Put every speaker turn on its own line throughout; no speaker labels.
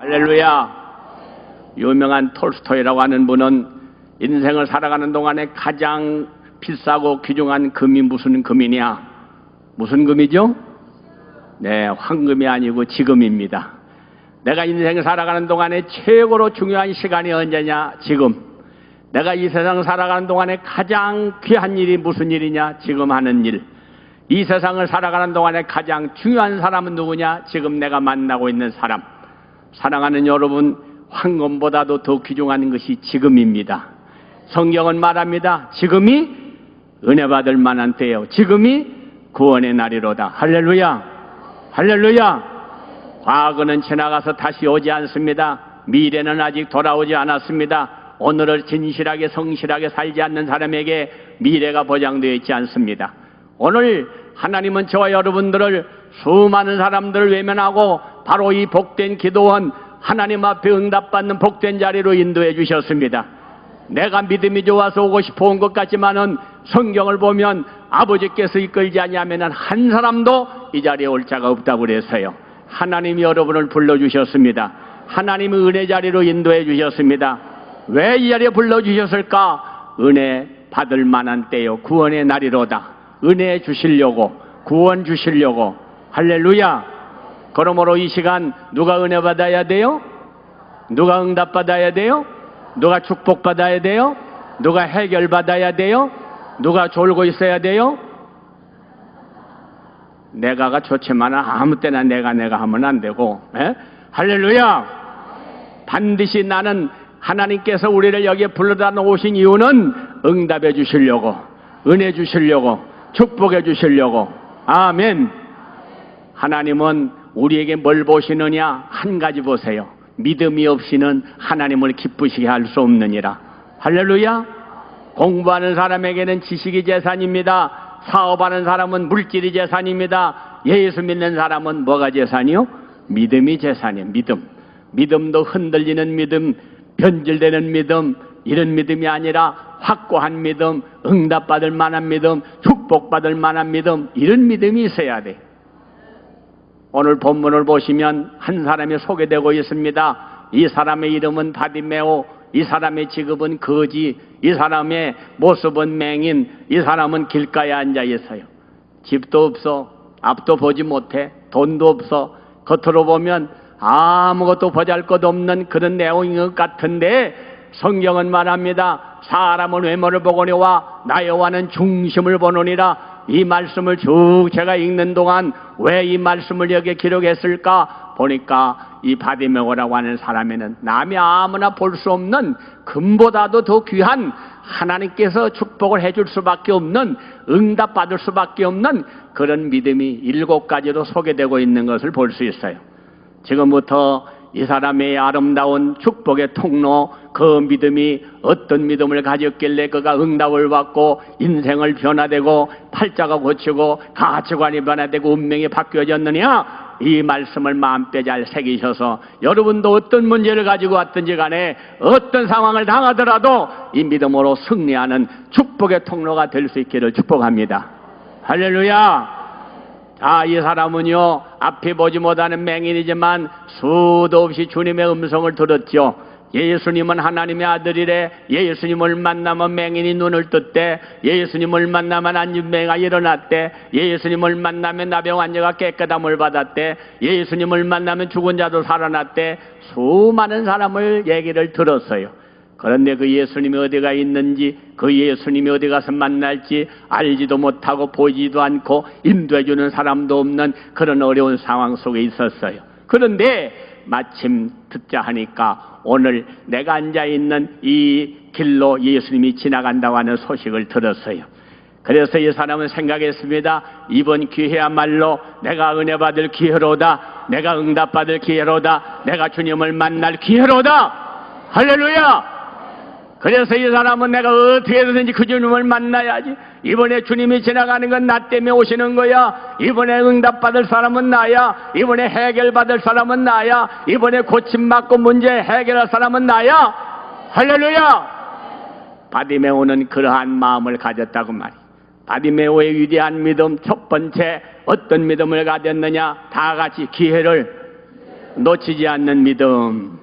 할렐루야. 유명한 톨스토이라고 하는 분은 인생을 살아가는 동안에 가장 비싸고 귀중한 금이 무슨 금이냐? 무슨 금이죠? 네, 황금이 아니고 지금입니다. 내가 인생 살아가는 동안에 최고로 중요한 시간이 언제냐? 지금. 내가 이 세상 살아가는 동안에 가장 귀한 일이 무슨 일이냐? 지금 하는 일. 이 세상을 살아가는 동안에 가장 중요한 사람은 누구냐? 지금 내가 만나고 있는 사람. 사랑하는 여러분, 황금보다도 더 귀중한 것이 지금입니다. 성경은 말합니다. 지금이 은혜 받을 만한 때요. 지금이 구원의 날이로다. 할렐루야. 할렐루야. 과거는 지나가서 다시 오지 않습니다. 미래는 아직 돌아오지 않았습니다. 오늘을 진실하게 성실하게 살지 않는 사람에게 미래가 보장되어 있지 않습니다. 오늘 하나님은 저와 여러분들을 수많은 사람들을 외면하고 바로 이 복된 기도원 하나님 앞에 응답받는 복된 자리로 인도해 주셨습니다. 내가 믿음이 좋아서 오고 싶어 온 것 같지만은 성경을 보면 아버지께서 이끌지 아니하면 한 사람도 이 자리에 올 자가 없다고 그래서요. 하나님이 여러분을 불러주셨습니다. 하나님의 은혜 자리로 인도해 주셨습니다. 왜 이 자리에 불러주셨을까? 은혜 받을 만한 때요. 구원의 날이로다. 은혜 주시려고, 구원 주시려고. 할렐루야. 그러므로 이 시간 누가 은혜 받아야 돼요? 누가 응답 받아야 돼요? 누가 축복 받아야 돼요? 누가 해결 받아야 돼요? 누가 졸고 있어야 돼요? 내가가 좋지만 아무 때나 내가 하면 안 되고. 할렐루야. 반드시 나는 하나님께서 우리를 여기에 불러다 놓으신 이유는 응답해 주시려고, 은혜 주시려고, 축복해 주시려고. 아멘. 하나님은 우리에게 뭘 보시느냐? 한 가지 보세요. 믿음이 없이는 하나님을 기쁘시게 할 수 없느니라. 할렐루야. 공부하는 사람에게는 지식이 재산입니다. 사업하는 사람은 물질이 재산입니다. 예수 믿는 사람은 뭐가 재산이요? 믿음이 재산이에요. 믿음도 흔들리는 믿음, 변질되는 믿음, 이런 믿음이 아니라 확고한 믿음, 응답받을 만한 믿음, 축복받을 만한 믿음, 이런 믿음이 있어야 돼. 오늘 본문을 보시면 한 사람이 소개되고 있습니다. 이 사람의 이름은 바디메오, 이 사람의 직업은 거지, 이 사람의 모습은 맹인, 이 사람은 길가에 앉아 있어요. 집도 없어, 앞도 보지 못해, 돈도 없어. 겉으로 보면 아무것도 보잘것없는 그런 내용인 것 같은데 성경은 말합니다. 사람은 외모를 보거니와 나 여호와는 중심을 보노니라. 이 말씀을 쭉 제가 읽는 동안 왜 이 말씀을 여기에 기록했을까 보니까 이 바디메오라고 하는 사람에는 남이 아무나 볼 수 없는 금보다도 더 귀한 하나님께서 축복을 해줄 수밖에 없는, 응답받을 수밖에 없는 그런 믿음이 7가지로 소개되고 있는 것을 볼 수 있어요. 지금부터 이 사람의 아름다운 축복의 통로, 그 믿음이 어떤 믿음을 가졌길래 그가 응답을 받고 인생을 변화되고 팔자가 고치고 가치관이 변화되고 운명이 바뀌어졌느냐? 이 말씀을 마음뼈 잘 새기셔서 여러분도 어떤 문제를 가지고 왔든지 간에 어떤 상황을 당하더라도 이 믿음으로 승리하는 축복의 통로가 될 수 있기를 축복합니다. 할렐루야. 자, 이 사람은요, 앞에 보지 못하는 맹인이지만 수도 없이 주님의 음성을 들었죠. 예수님은 하나님의 아들이래. 예수님을 만나면 맹인이 눈을 떴대. 예수님을 만나면 안진뱅이가 일어났대. 예수님을 만나면 나병 환자가 깨끗함을 받았대. 예수님을 만나면 죽은 자도 살아났대. 수많은 사람을 얘기를 들었어요. 그런데 그 예수님이 어디가 있는지, 그 예수님이 어디 가서 만날지 알지도 못하고 보지도 않고 인도해주는 사람도 없는 그런 어려운 상황 속에 있었어요. 그런데 마침 듣자 하니까 오늘 내가 앉아있는 이 길로 예수님이 지나간다고 하는 소식을 들었어요. 그래서 이 사람은 생각했습니다. 이번 기회야말로 내가 은혜 받을 기회로다. 내가 응답 받을 기회로다. 내가 주님을 만날 기회로다. 할렐루야. 그래서 이 사람은 내가 어떻게 해서든지 그 주님을 만나야지. 이번에 주님이 지나가는 건 나 때문에 오시는 거야. 이번에 응답받을 사람은 나야. 이번에 해결받을 사람은 나야. 이번에 고침받고 문제 해결할 사람은 나야. 할렐루야. 바디메오는 그러한 마음을 가졌다고 말이야. 바디메오의 위대한 믿음, 첫 번째 어떤 믿음을 가졌느냐? 다 같이 기회를 놓치지 않는 믿음.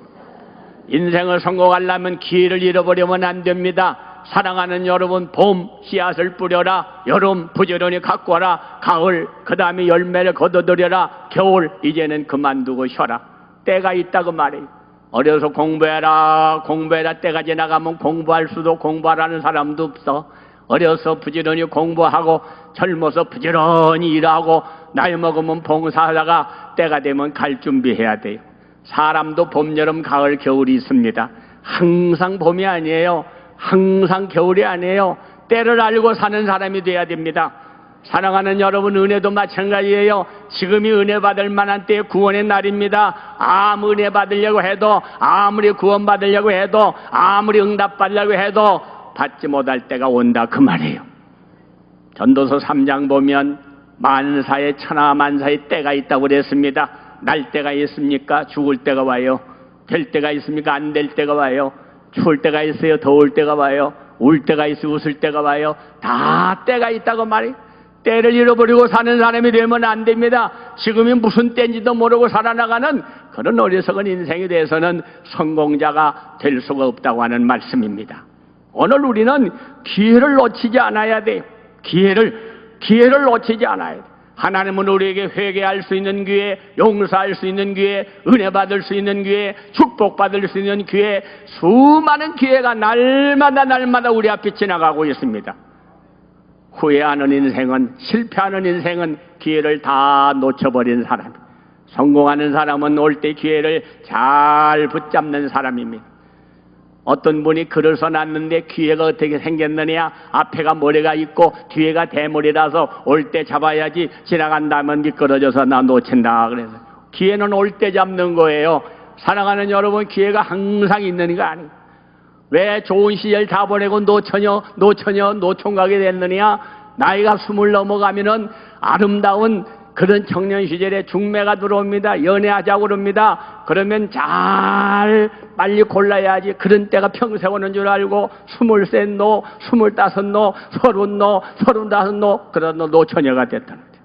인생을 성공하려면 기회를 잃어버리면 안 됩니다. 사랑하는 여러분, 봄 씨앗을 뿌려라. 여름 부지런히 갖고 와라. 가을 그 다음에 열매를 거둬들여라. 겨울 이제는 그만두고 쉬어라. 때가 있다고 말해요. 어려서 공부해라. 공부해라. 때가 지나가면 공부할 수도 공부하라는 사람도 없어. 어려서 부지런히 공부하고 젊어서 부지런히 일하고 나이 먹으면 봉사하다가 때가 되면 갈 준비해야 돼요. 사람도 봄, 여름, 가을, 겨울이 있습니다. 항상 봄이 아니에요. 항상 겨울이 아니에요. 때를 알고 사는 사람이 돼야 됩니다. 사랑하는 여러분, 은혜도 마찬가지예요. 지금이 은혜 받을 만한 때의 구원의 날입니다. 아무 은혜 받으려고 해도, 아무리 구원 받으려고 해도, 아무리 응답 받으려고 해도 받지 못할 때가 온다 그 말이에요. 전도서 3장 보면 만사에 천하만사의 때가 있다고 그랬습니다. 날 때가 있습니까? 죽을 때가 와요. 될 때가 있습니까? 안 될 때가 와요. 추울 때가 있어요. 더울 때가 와요. 울 때가 있어요. 웃을 때가 와요. 다 때가 있다고 말이에요. 때를 잃어버리고 사는 사람이 되면 안 됩니다. 지금이 무슨 때인지도 모르고 살아나가는 그런 어리석은 인생에 대해서는 성공자가 될 수가 없다고 하는 말씀입니다. 오늘 우리는 기회를 놓치지 않아야 돼요. 기회를 놓치지 않아야 돼요. 하나님은 우리에게 회개할 수 있는 기회, 용서할 수 있는 기회, 은혜 받을 수 있는 기회, 축복받을 수 있는 기회, 수많은 기회가 날마다 우리 앞에 지나가고 있습니다. 후회하는 인생은, 실패하는 인생은 기회를 다 놓쳐버린 사람. 성공하는 사람은 올 때 기회를 잘 붙잡는 사람입니다. 어떤 분이 글을 써놨는데 기회가 어떻게 생겼느냐, 앞에가 모래가 있고 뒤에가 대머리라서 올 때 잡아야지 지나간다면 미끄러져서 나 놓친다. 그래서 기회는 올 때 잡는 거예요. 사랑하는 여러분, 기회가 항상 있는 거 아니에요. 왜 좋은 시절 다 보내고 노총각이 됐느냐? 나이가 20 넘어가면은 아름다운 그런 청년 시절에 중매가 들어옵니다. 연애하자고 그럽니다. 그러면 잘 빨리 골라야지. 그런 때가 평생 오는 줄 알고 23 노, 25 노, 30 노, 35 노, 그런 노처녀가 됐다는 거죠.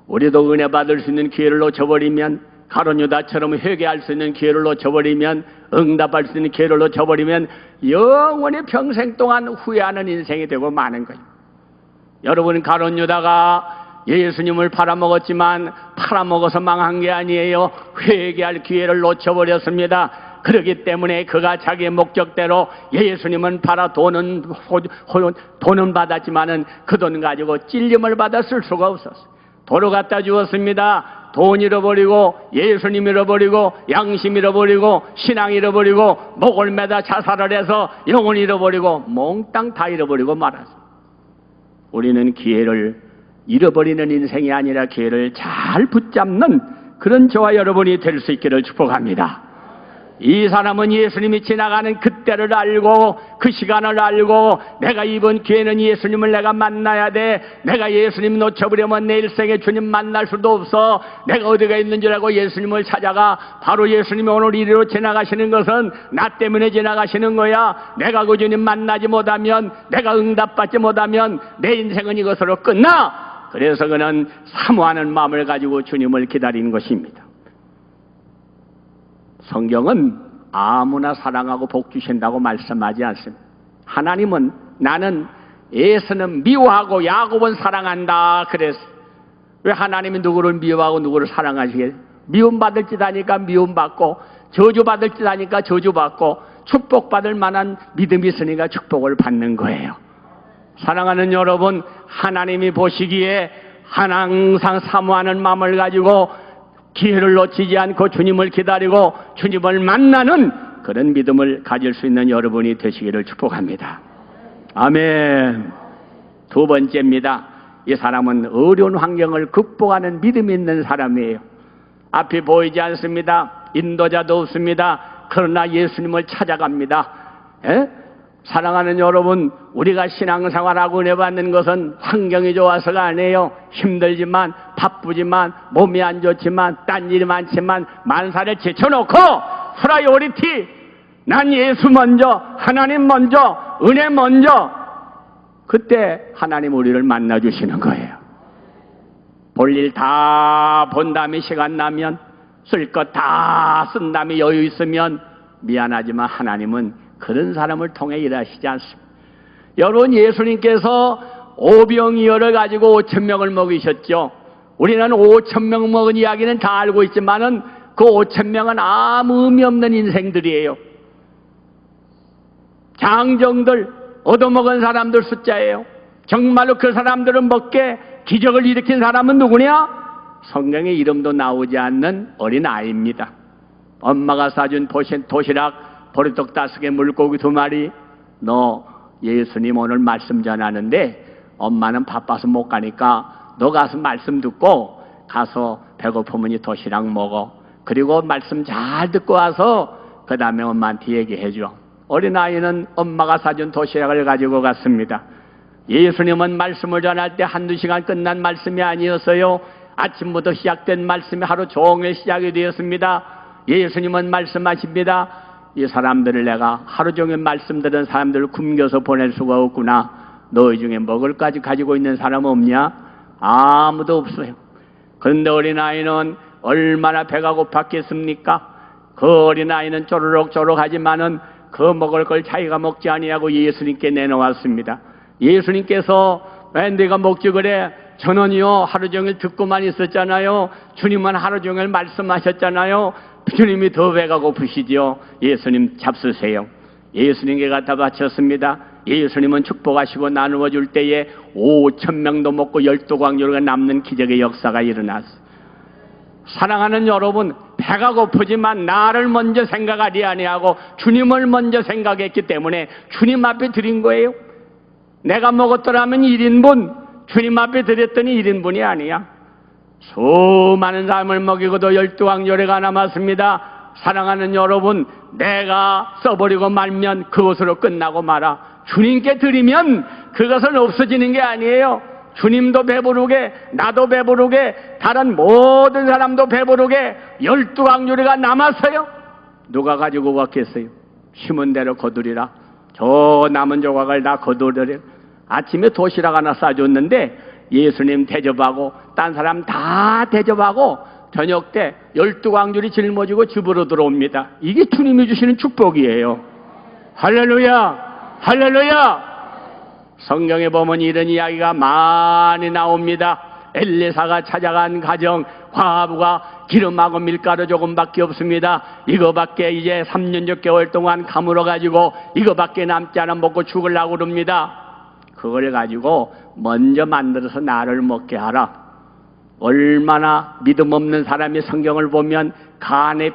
우리도 은혜 받을 수 있는 기회를 놓쳐버리면, 가룟 유다처럼 회개할 수 있는 기회를 놓쳐버리면, 응답할 수 있는 기회를 놓쳐버리면 영원히 평생 동안 후회하는 인생이 되고 마는 거예요. 여러분, 가룟 유다가 예수님을 팔아먹었지만 팔아먹어서 망한 게 아니에요. 회개할 기회를 놓쳐버렸습니다. 그렇기 때문에 그가 자기의 목적대로 예수님은 팔아 돈은 받았지만은 그 돈 가지고 찔림을 받아 쓸 수가 없었어요. 도로 갖다 주었습니다. 돈 잃어버리고, 예수님 잃어버리고, 양심 잃어버리고, 신앙 잃어버리고, 목을 매다 자살을 해서 영혼 잃어버리고, 몽땅 다 잃어버리고 말았어요. 우리는 기회를 잃어버리는 인생이 아니라 기회를 잘 붙잡는 그런 저와 여러분이 될 수 있기를 축복합니다. 이 사람은 예수님이 지나가는 그때를 알고, 그 시간을 알고, 내가 이번 기회는 예수님을 내가 만나야 돼. 내가 예수님 놓쳐버리면 내 일생에 주님 만날 수도 없어. 내가 어디가 있는 줄 알고 예수님을 찾아가. 바로 예수님이 오늘 이리로 지나가시는 것은 나 때문에 지나가시는 거야. 내가 그 주님 만나지 못하면, 내가 응답받지 못하면 내 인생은 이것으로 끝나. 그래서 그는 사모하는 마음을 가지고 주님을 기다리는 것입니다. 성경은 아무나 사랑하고 복 주신다고 말씀하지 않습니다. 하나님은 나는 에서는 미워하고 야곱은 사랑한다 그랬어요. 왜 하나님이 누구를 미워하고 누구를 사랑하시겠어요? 미움받을 짓 하니까 미움받고, 저주받을 짓 하니까 저주받고, 축복받을 만한 믿음이 있으니까 축복을 받는 거예요. 사랑하는 여러분, 하나님이 보시기에 항상 사모하는 마음을 가지고 기회를 놓치지 않고 주님을 기다리고 주님을 만나는 그런 믿음을 가질 수 있는 여러분이 되시기를 축복합니다. 아멘. 두 번째입니다. 이 사람은 어려운 환경을 극복하는 믿음이 있는 사람이에요. 앞이 보이지 않습니다. 인도자도 없습니다. 그러나 예수님을 찾아갑니다. 사랑하는 여러분, 우리가 신앙생활하고 은혜 받는 것은 환경이 좋아서가 아니에요. 힘들지만, 바쁘지만, 몸이 안 좋지만, 딴 일이 많지만 만사를 제쳐놓고 프라이오리티, 난 예수 먼저, 하나님 먼저, 은혜 먼저, 그때 하나님 우리를 만나주시는 거예요. 볼일 다 본 다음에 시간 나면 쓸 것 다 쓴 다음에 여유 있으면 미안하지만 하나님은 그런 사람을 통해 일하시지 않습니다. 여러분, 예수님께서 오병이어를 가지고 5,000명을 먹이셨죠. 우리는 5,000명 먹은 이야기는 다 알고 있지만은 그 5,000명은 아무 의미 없는 인생들이에요. 장정들, 얻어먹은 사람들 숫자예요. 정말로 그 사람들을 먹게 기적을 일으킨 사람은 누구냐? 성경에 이름도 나오지 않는 어린아이입니다. 엄마가 사준 도시락, 보리떡 5개, 물고기 2마리. 너 예수님 오늘 말씀 전하는데 엄마는 바빠서 못 가니까 너 가서 말씀 듣고 가서 배고프면 이 도시락 먹어. 그리고 말씀 잘 듣고 와서 그 다음에 엄마한테 얘기해줘. 어린아이는 엄마가 사준 도시락을 가지고 갔습니다. 예수님은 말씀을 전할 때 1-2시간 끝난 말씀이 아니었어요. 아침부터 시작된 말씀이 하루 종일 시작이 되었습니다. 예수님은 말씀하십니다. 이 사람들을 내가 하루 종일 말씀 들은 사람들을 굶겨서 보낼 수가 없구나. 너희 중에 먹을 까지 가지고 있는 사람 없냐? 아무도 없어요. 그런데 어린아이는 얼마나 배가 고팠겠습니까? 그 어린아이는 쪼르륵쪼르륵 하지만은 그 먹을 걸 자기가 먹지 아니하고 예수님께 내놓았습니다. 예수님께서 왜 내가 먹지 그래? 저는요 하루 종일 듣고만 있었잖아요. 주님은 하루 종일 말씀하셨잖아요. 주님이 더 배가 고프시죠. 예수님 잡수세요. 예수님께 갖다 바쳤습니다. 예수님은 축복하시고 나누어 줄 때에 5,000명도 먹고 12광주가 남는 기적의 역사가 일어났어요. 사랑하는 여러분, 배가 고프지만 나를 먼저 생각하지 아니하고 주님을 먼저 생각했기 때문에 주님 앞에 드린 거예요. 내가 먹었더라면 1인분, 주님 앞에 드렸더니 1인분이 아니야. 수많은 사람을 먹이고도 12광주가 남았습니다. 사랑하는 여러분, 내가 써버리고 말면 그것으로 끝나고 말아. 주님께 드리면 그것은 없어지는 게 아니에요. 주님도 배부르게, 나도 배부르게, 다른 모든 사람도 배부르게 12광주리가 남았어요. 누가 가지고 갔겠어요? 심은 대로 거두리라. 저 남은 조각을 다 거두리라. 아침에 도시락 하나 싸줬는데 예수님 대접하고 딴 사람 다 대접하고 저녁 때 12광주리 짊어지고 집으로 들어옵니다. 이게 주님이 주시는 축복이에요. 할렐루야! 할렐루야! 성경에 보면 이런 이야기가 많이 나옵니다. 엘리사가 찾아간 가정, 과부가 기름하고 밀가루 조금밖에 없습니다. 이거밖에 이제 3년 6개월 동안 가물어 가지고 이거밖에 남지 않아 먹고 죽으려고 그럽니다. 그걸 가지고 먼저 만들어서 나를 먹게 하라. 얼마나 믿음 없는 사람이 성경을 보면 간에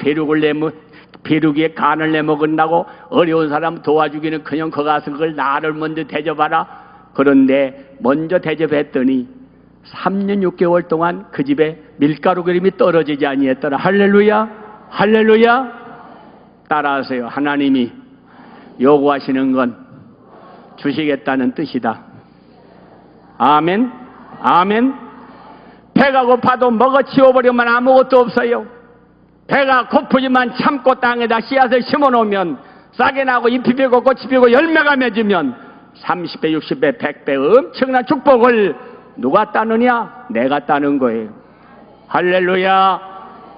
배루기에 간을 내먹은다고 어려운 사람 도와주기는 그냥 거 가서 그걸 나를 먼저 대접하라. 그런데 먼저 대접했더니 3년 6개월 동안 그 집에 밀가루 그림이 떨어지지 아니했더라. 할렐루야! 할렐루야! 따라하세요. 하나님이 요구하시는 건 주시겠다는 뜻이다. 아멘? 아멘? 배가 고파도 먹어 치워버리면 아무것도 없어요. 배가 고프지만 참고 땅에다 씨앗을 심어놓으면 싹이 나고 잎이 피고 꽃이 피고 열매가 맺으면 30배, 60배, 100배 엄청난 축복을 누가 따느냐? 내가 따는 거예요. 할렐루야!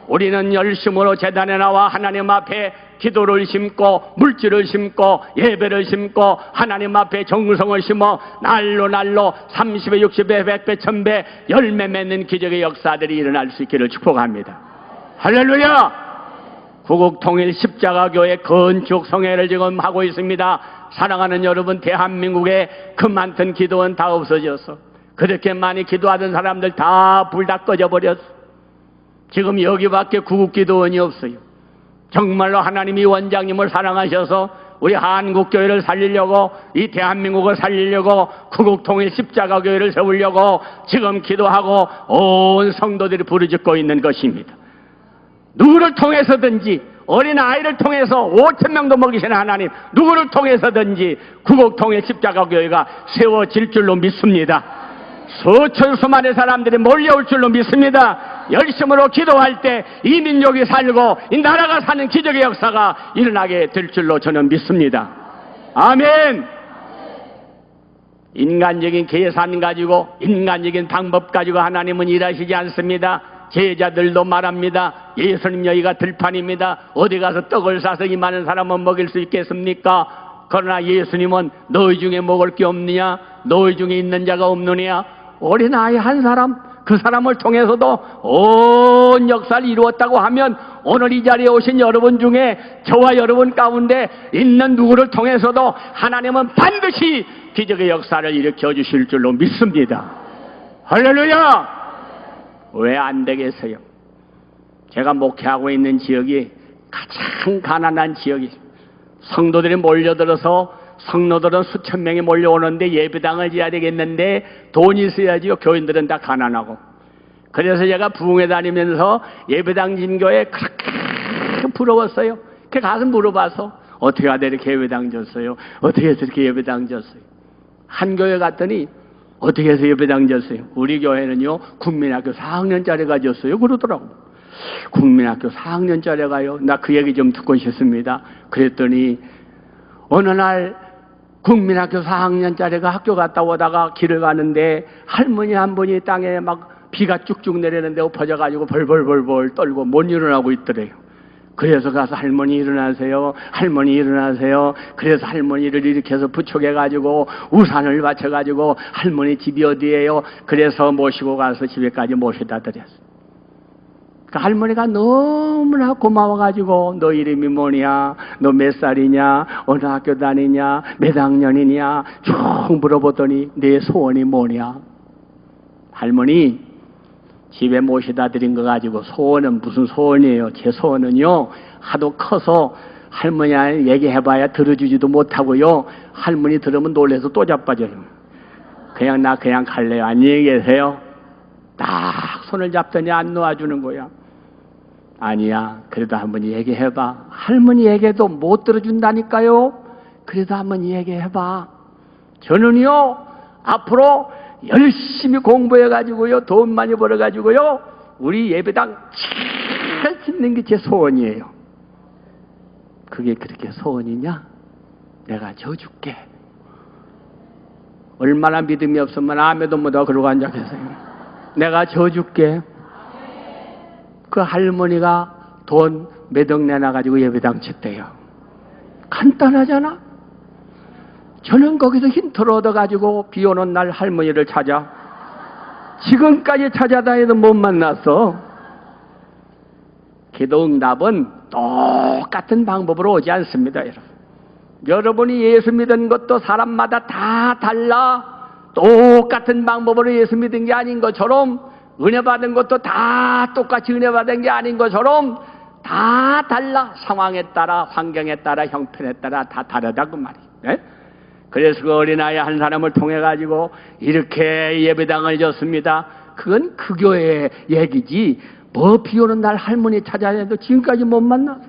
우리는 열심으로 제단에 나와 하나님 앞에 기도를 심고 물질을 심고 예배를 심고 하나님 앞에 정성을 심어 날로 30배, 60배, 100배, 1000배 열매 맺는 기적의 역사들이 일어날 수 있기를 축복합니다. 할렐루야! 구국통일 십자가교회 건축 성회를 지금 하고 있습니다. 사랑하는 여러분, 대한민국에 그 많던 기도원 다 없어졌어. 그렇게 많이 기도하던 사람들 다 불 다 꺼져버렸어. 지금 여기밖에 구국기도원이 없어요. 정말로 하나님이 원장님을 사랑하셔서 우리 한국교회를 살리려고, 이 대한민국을 살리려고 구국통일 십자가교회를 세우려고 지금 기도하고 온 성도들이 부르짖고 있는 것입니다. 누구를 통해서든지, 어린아이를 통해서 5,000명도 먹이시는 하나님, 누구를 통해서든지 구국통일 십자가교회가 세워질 줄로 믿습니다. 수천 수만의 사람들이 몰려올 줄로 믿습니다. 열심으로 기도할 때 이 민족이 살고 이 나라가 사는 기적의 역사가 일어나게 될 줄로 저는 믿습니다. 아멘. 인간적인 계산 가지고 인간적인 방법 가지고 하나님은 일하시지 않습니다. 제자들도 말합니다. 예수님 여기가 들판입니다. 어디 가서 떡을 사서 이 많은 사람은 먹일 수 있겠습니까? 그러나 예수님은 너희 중에 먹을 게 없느냐? 너희 중에 있는 자가 없느냐? 어린아이 한 사람, 그 사람을 통해서도 온 역사를 이루었다고 하면 오늘 이 자리에 오신 여러분 중에 저와 여러분 가운데 있는 누구를 통해서도 하나님은 반드시 기적의 역사를 일으켜 주실 줄로 믿습니다. 할렐루야! 왜 안 되겠어요? 제가 목회하고 있는 지역이 가장 가난한 지역이죠. 성도들이 몰려들어서 성도들은 수천 명이 몰려오는데 예배당을 지어야 되겠는데 돈이 있어야지요. 교인들은 다 가난하고. 그래서 제가 부흥회 다니면서 예배당 진교에 그렇게 부러웠어요. 그 가서 물어봐서 어떻게 하다 이렇게 예배당 졌어요? 어떻게 해서 이렇게 예배당 졌어요? 한 교회 갔더니 어떻게 해서 예배당 졌어요? 우리 교회는요 국민학교 4학년짜리가 졌어요 그러더라고. 국민학교 4학년짜리가요? 나 그 얘기 좀 듣고 싶습니다. 그랬더니 어느 날 국민학교 4학년짜리가 학교 갔다 오다가 길을 가는데 할머니 한 분이 땅에 막 비가 쭉쭉 내리는데 엎어져가지고 벌벌벌벌 떨고 못 일어나고 있더래요. 그래서 가서 할머니 일어나세요. 할머니 일어나세요. 그래서 할머니를 일으켜서 부축해가지고 우산을 받쳐가지고 할머니 집이 어디예요? 그래서 모시고 가서 집에까지 모셔다 드렸어요. 그 할머니가 너무나 고마워가지고 너 이름이 뭐냐? 너 몇 살이냐? 어느 학교 다니냐? 몇 학년이냐? 쭉 물어보더니 내 소원이 뭐냐? 할머니 집에 모셔다 드린 거 가지고 소원은 무슨 소원이에요? 제 소원은요 하도 커서 할머니한테 얘기해봐야 들어주지도 못하고요 할머니 들으면 놀래서 또 자빠져요. 그냥 나 그냥 갈래요. 안녕히 계세요. 딱 손을 잡더니 안 놓아주는 거야. 아니야 그래도 한번 얘기해봐. 할머니 얘기해도 못 들어준다니까요. 그래도 한번 얘기해봐. 저는요 앞으로 열심히 공부해가지고요 돈 많이 벌어가지고요 우리 예배당 잘 짓는 게 제 소원이에요. 그게 그렇게 소원이냐? 내가 져줄게. 얼마나 믿음이 없으면 아무도 못하고 그러고 앉아 계세요. 내가 져줄게. 그 할머니가 돈 몇 억 내놔가지고 예배당 짓대요. 간단하잖아. 저는 거기서 힌트를 얻어가지고 비 오는 날 할머니를 찾아. 지금까지 찾아다니도 못 만났어. 기도 응답은 똑같은 방법으로 오지 않습니다, 여러분. 여러분이 예수 믿은 것도 사람마다 다 달라. 똑같은 방법으로 예수 믿은 게 아닌 것처럼 은혜 받은 것도 다 똑같이 은혜 받은 게 아닌 것처럼 다 달라. 상황에 따라, 환경에 따라, 형편에 따라 다 다르다 그 말이에요. 네? 그래서 그 어린아이 한 사람을 통해 가지고 이렇게 예배당을 졌습니다. 그건 그 교회의 얘기지 뭐 비 오는 날 할머니 찾아야 해도 지금까지 못 만났어.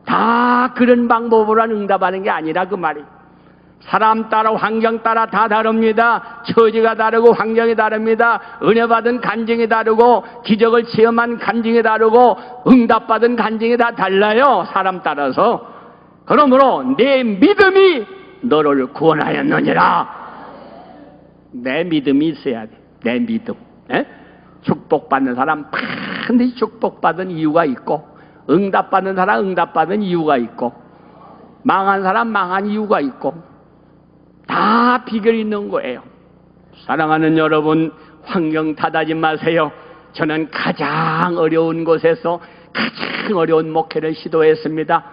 다 그런 방법으로 응답하는 게 아니라 그 말이에요. 사람 따라 환경 따라 다 다릅니다. 처지가 다르고 환경이 다릅니다. 은혜 받은 간증이 다르고 기적을 체험한 간증이 다르고 응답받은 간증이 다 달라요. 사람 따라서. 그러므로 내 믿음이 너를 구원하였느니라. 내 믿음이 있어야 돼. 내 믿음. 에? 축복받는 사람 반드시 축복받은 이유가 있고 응답받는 사람 응답받은 이유가 있고 망한 사람 망한 이유가 있고 다 비결이 있는 거예요. 사랑하는 여러분, 환경 탓하지 마세요. 저는 가장 어려운 곳에서 가장 어려운 목회를 시도했습니다.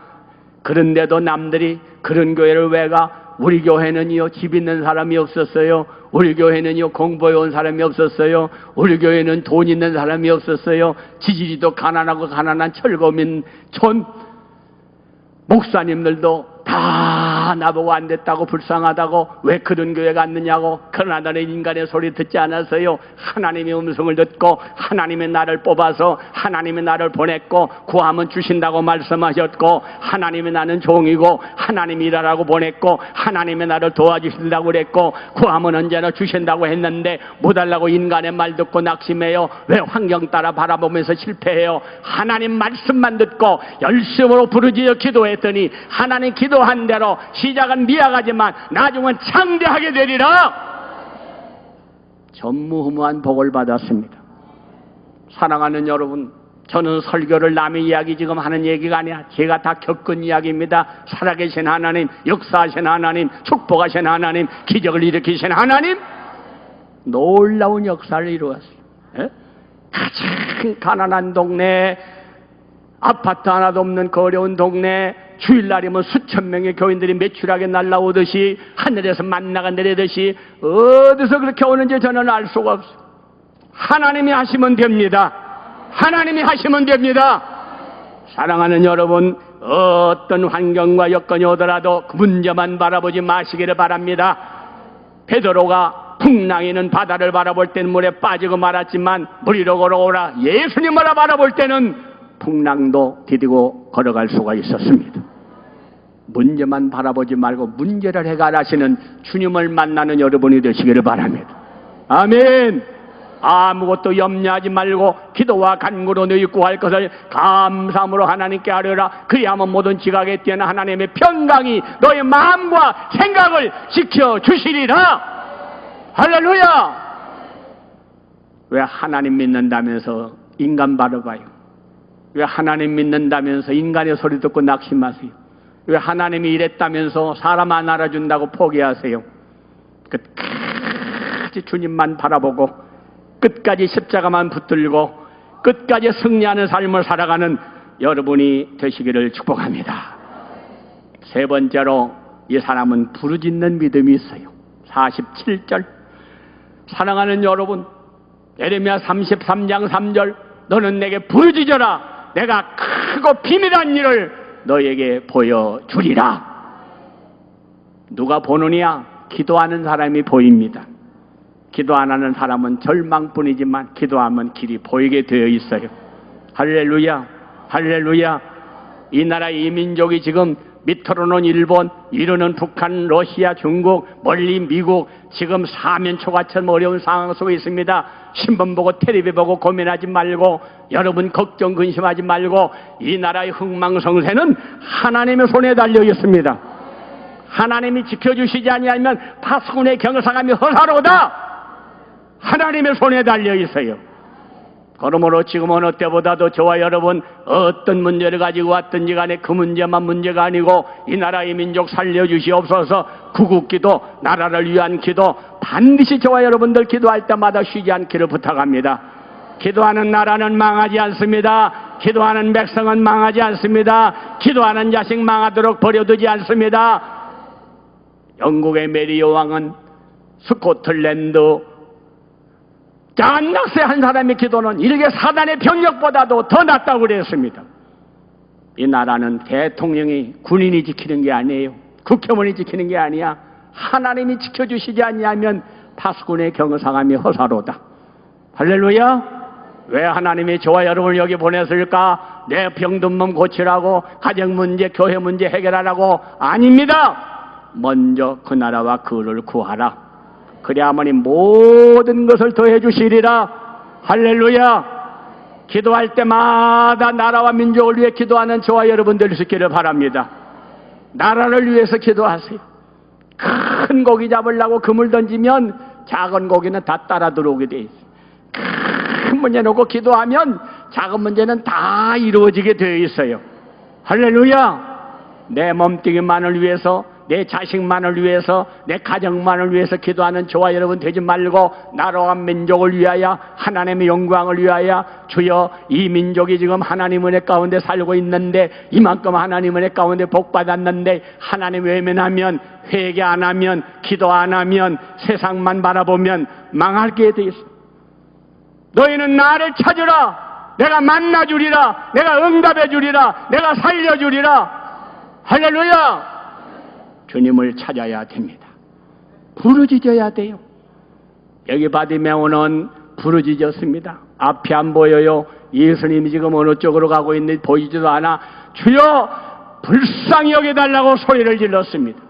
그런데도 남들이 그런 교회를 왜 가? 우리 교회는요 집 있는 사람이 없었어요. 우리 교회는요 공부해 온 사람이 없었어요. 우리 교회는 돈 있는 사람이 없었어요. 지지리도 가난하고 가난한 철거민 촌 목사님들도 다 나보고 안 됐다고 불쌍하다고 왜 그런 교회 갔느냐고. 그러나 나는 인간의 소리 듣지 않았어요. 하나님의 음성을 듣고 하나님의 나를 뽑아서 하나님의 나를 보냈고 구하면 주신다고 말씀하셨고 하나님의 나는 종이고 하나님이 일하라고 보냈고 하나님의 나를 도와주신다고 그랬고 구하면 언제나 주신다고 했는데 못하려고 인간의 말 듣고 낙심해요. 왜 환경 따라 바라보면서 실패해요. 하나님 말씀만 듣고 열심으로 부르짖어 기도했더니 하나님 기도한 대로 시작은 미약하지만 나중은 창대하게 되리라. 전무후무한 복을 받았습니다. 사랑하는 여러분, 저는 설교를 남의 이야기 지금 하는 얘기가 아니야. 제가 다 겪은 이야기입니다. 살아계신 하나님, 역사하신 하나님, 축복하신 하나님, 기적을 일으키신 하나님, 놀라운 역사를 이루었어요. 예? 가장 가난한 동네, 아파트 하나도 없는 그 어려운 동네, 주일날이면 수천 명의 교인들이 매출하게 날라오듯이 하늘에서 만나가 내리듯이 어디서 그렇게 오는지 저는 알 수가 없어요. 하나님이 하시면 됩니다. 하나님이 하시면 됩니다. 사랑하는 여러분, 어떤 환경과 여건이 오더라도 그 문제만 바라보지 마시기를 바랍니다. 베드로가 풍랑이는 바다를 바라볼 때는 물에 빠지고 말았지만 물 위로 걸어오라 예수님을 바라볼 때는 풍랑도 디디고 걸어갈 수가 있었습니다. 문제만 바라보지 말고 문제를 해결하시는 주님을 만나는 여러분이 되시기를 바랍니다. 아멘. 아무것도 염려하지 말고 기도와 간구로 너희 구할 것을 감사함으로 하나님께 하려라. 그리하면 모든 지각에 뛰어난 하나님의 평강이 너의 마음과 생각을 지켜주시리라. 할렐루야. 왜 하나님 믿는다면서 인간 바라봐요? 왜 하나님 믿는다면서 인간의 소리 듣고 낙심하세요? 왜 하나님이 이랬다면서 사람 안 알아준다고 포기하세요? 끝까지 주님만 바라보고 끝까지 십자가만 붙들고 끝까지 승리하는 삶을 살아가는 여러분이 되시기를 축복합니다. 세 번째로 이 사람은 부르짖는 믿음이 있어요. 47절, 사랑하는 여러분, 예레미야 33장 3절, 너는 내게 부르짖어라. 내가 크고 비밀한 일을 너에게 보여주리라. 누가 보느냐? 기도하는 사람이 보입니다. 기도 안 하는 사람은 절망뿐이지만 기도하면 길이 보이게 되어 있어요. 할렐루야, 할렐루야. 이 나라 이 민족이 지금 밑으로는 일본, 위로는 북한, 러시아, 중국, 멀리 미국, 지금 사면초가처럼 어려운 상황 속에 있습니다. 신문 보고 텔레비 보고 고민하지 말고, 여러분 걱정 근심하지 말고, 이 나라의 흥망성쇠는 하나님의 손에 달려 있습니다. 하나님이 지켜주시지 아니하면 파수꾼의 경사감이 허사로다. 하나님의 손에 달려 있어요. 그러므로 지금 어느 때보다도 저와 여러분 어떤 문제를 가지고 왔든지 간에 그 문제만 문제가 아니고 이 나라의 민족 살려주시옵소서. 구국기도, 나라를 위한 기도, 반드시 저와 여러분들 기도할 때마다 쉬지 않기를 부탁합니다. 기도하는 나라는 망하지 않습니다. 기도하는 백성은 망하지 않습니다. 기도하는 자식 망하도록 버려두지 않습니다. 영국의 메리 여왕은 스코틀랜드 장낙세 한 사람의 기도는 일개 사단의 병력보다도 더 낫다고 그랬습니다. 이 나라는 대통령이, 군인이 지키는 게 아니에요. 국회의원이 지키는 게 아니야. 하나님이 지켜주시지 않냐면 파수꾼의 경상함이 허사로다. 할렐루야. 왜 하나님이 저와 여러분을 여기 보냈을까? 내 병든 몸 고치라고, 가정 문제, 교회 문제 해결하라고? 아닙니다. 먼저 그 나라와 그를 구하라. 그래야만이 모든 것을 더해 주시리라. 할렐루야. 기도할 때마다 나라와 민족을 위해 기도하는 저와 여러분들 있기를 바랍니다. 나라를 위해서 기도하세요. 큰 고기 잡으려고 그물 던지면 작은 고기는 다 따라 들어오게 돼 있어요. 큰 문제 놓고 기도하면 작은 문제는 다 이루어지게 되어 있어요. 할렐루야. 내 몸뚱이만을 위해서, 내 자식만을 위해서, 내 가정만을 위해서 기도하는 저와 여러분 되지 말고 나라와 민족을 위하여, 하나님의 영광을 위하여, 주여 이 민족이 지금 하나님 은혜 가운데 살고 있는데, 이만큼 하나님 은혜 가운데 복받았는데 하나님 외면하면, 회개 안 하면, 기도 안 하면, 세상만 바라보면 망하게 돼 있어. 너희는 나를 찾으라. 내가 만나주리라. 내가 응답해주리라. 내가 살려주리라. 할렐루야. 주님을 찾아야 됩니다. 부르짖어야 돼요. 여기 바디메오는 부르짖었습니다. 앞이 안 보여요. 예수님이 지금 어느 쪽으로 가고 있는지 보이지도 않아. 주여 불쌍히 여겨달라고 소리를 질렀습니다.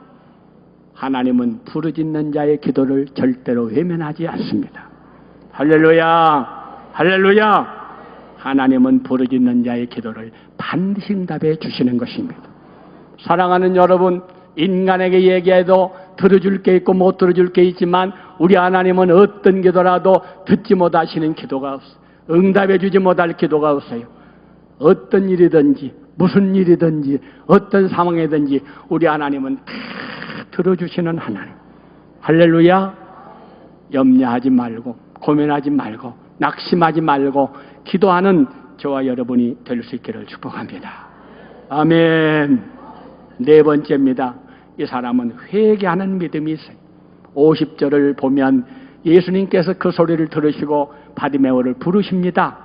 하나님은 부르짖는 자의 기도를 절대로 외면하지 않습니다. 할렐루야. 할렐루야. 하나님은 부르짖는 자의 기도를 반드시 응답해 주시는 것입니다. 사랑하는 여러분, 인간에게 얘기해도 들어줄 게 있고 못 들어줄 게 있지만 우리 하나님은 어떤 기도라도 듣지 못하시는 기도가 없어. 응답해 주지 못할 기도가 없어요. 어떤 일이든지 무슨 일이든지 어떤 상황이든지 우리 하나님은 다 들어주시는 하나님. 할렐루야. 염려하지 말고 고민하지 말고 낙심하지 말고 기도하는 저와 여러분이 될 수 있기를 축복합니다. 아멘. 네 번째입니다. 이 사람은 회개하는 믿음이 있어요. 50절을 보면 예수님께서 그 소리를 들으시고 바디메오를 부르십니다.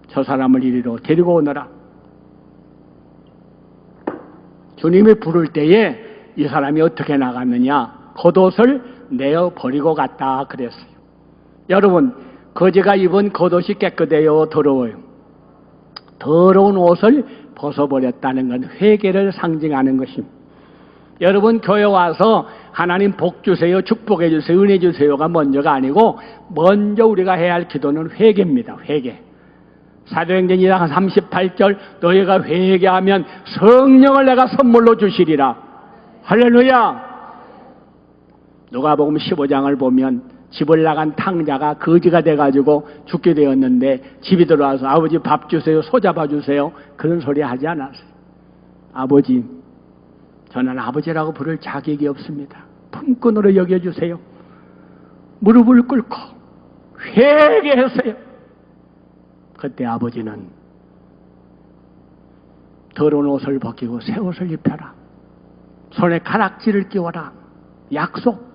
저 사람을 이리로 데리고 오너라. 주님이 부를 때에 이 사람이 어떻게 나갔느냐? 겉옷을 내어 버리고 갔다 그랬어요. 여러분, 거지가 입은 겉옷이 깨끗해요, 더러워요? 더러운 옷을 벗어버렸다는 건 회개를 상징하는 것입니다. 여러분, 교회 와서 하나님 복 주세요, 축복해 주세요, 은혜 주세요가 먼저가 아니고 먼저 우리가 해야 할 기도는 회개입니다. 회개. 사도행전 2장 38절 너희가 회개하면 성령을 내가 선물로 주시리라. 할렐루야. 누가복음 15장을 보면 집을 나간 탕자가 거지가 돼가지고 죽게 되었는데 집에 들어와서 아버지 밥 주세요, 소 잡아 주세요, 그런 소리 하지 않았어요. 아버지, 저는 아버지라고 부를 자격이 없습니다. 품꾼으로 여겨주세요. 무릎을 꿇고 회개했어요. 그때 아버지는 더러운 옷을 벗기고 새 옷을 입혀라. 손에 가락지를 끼워라. 약속.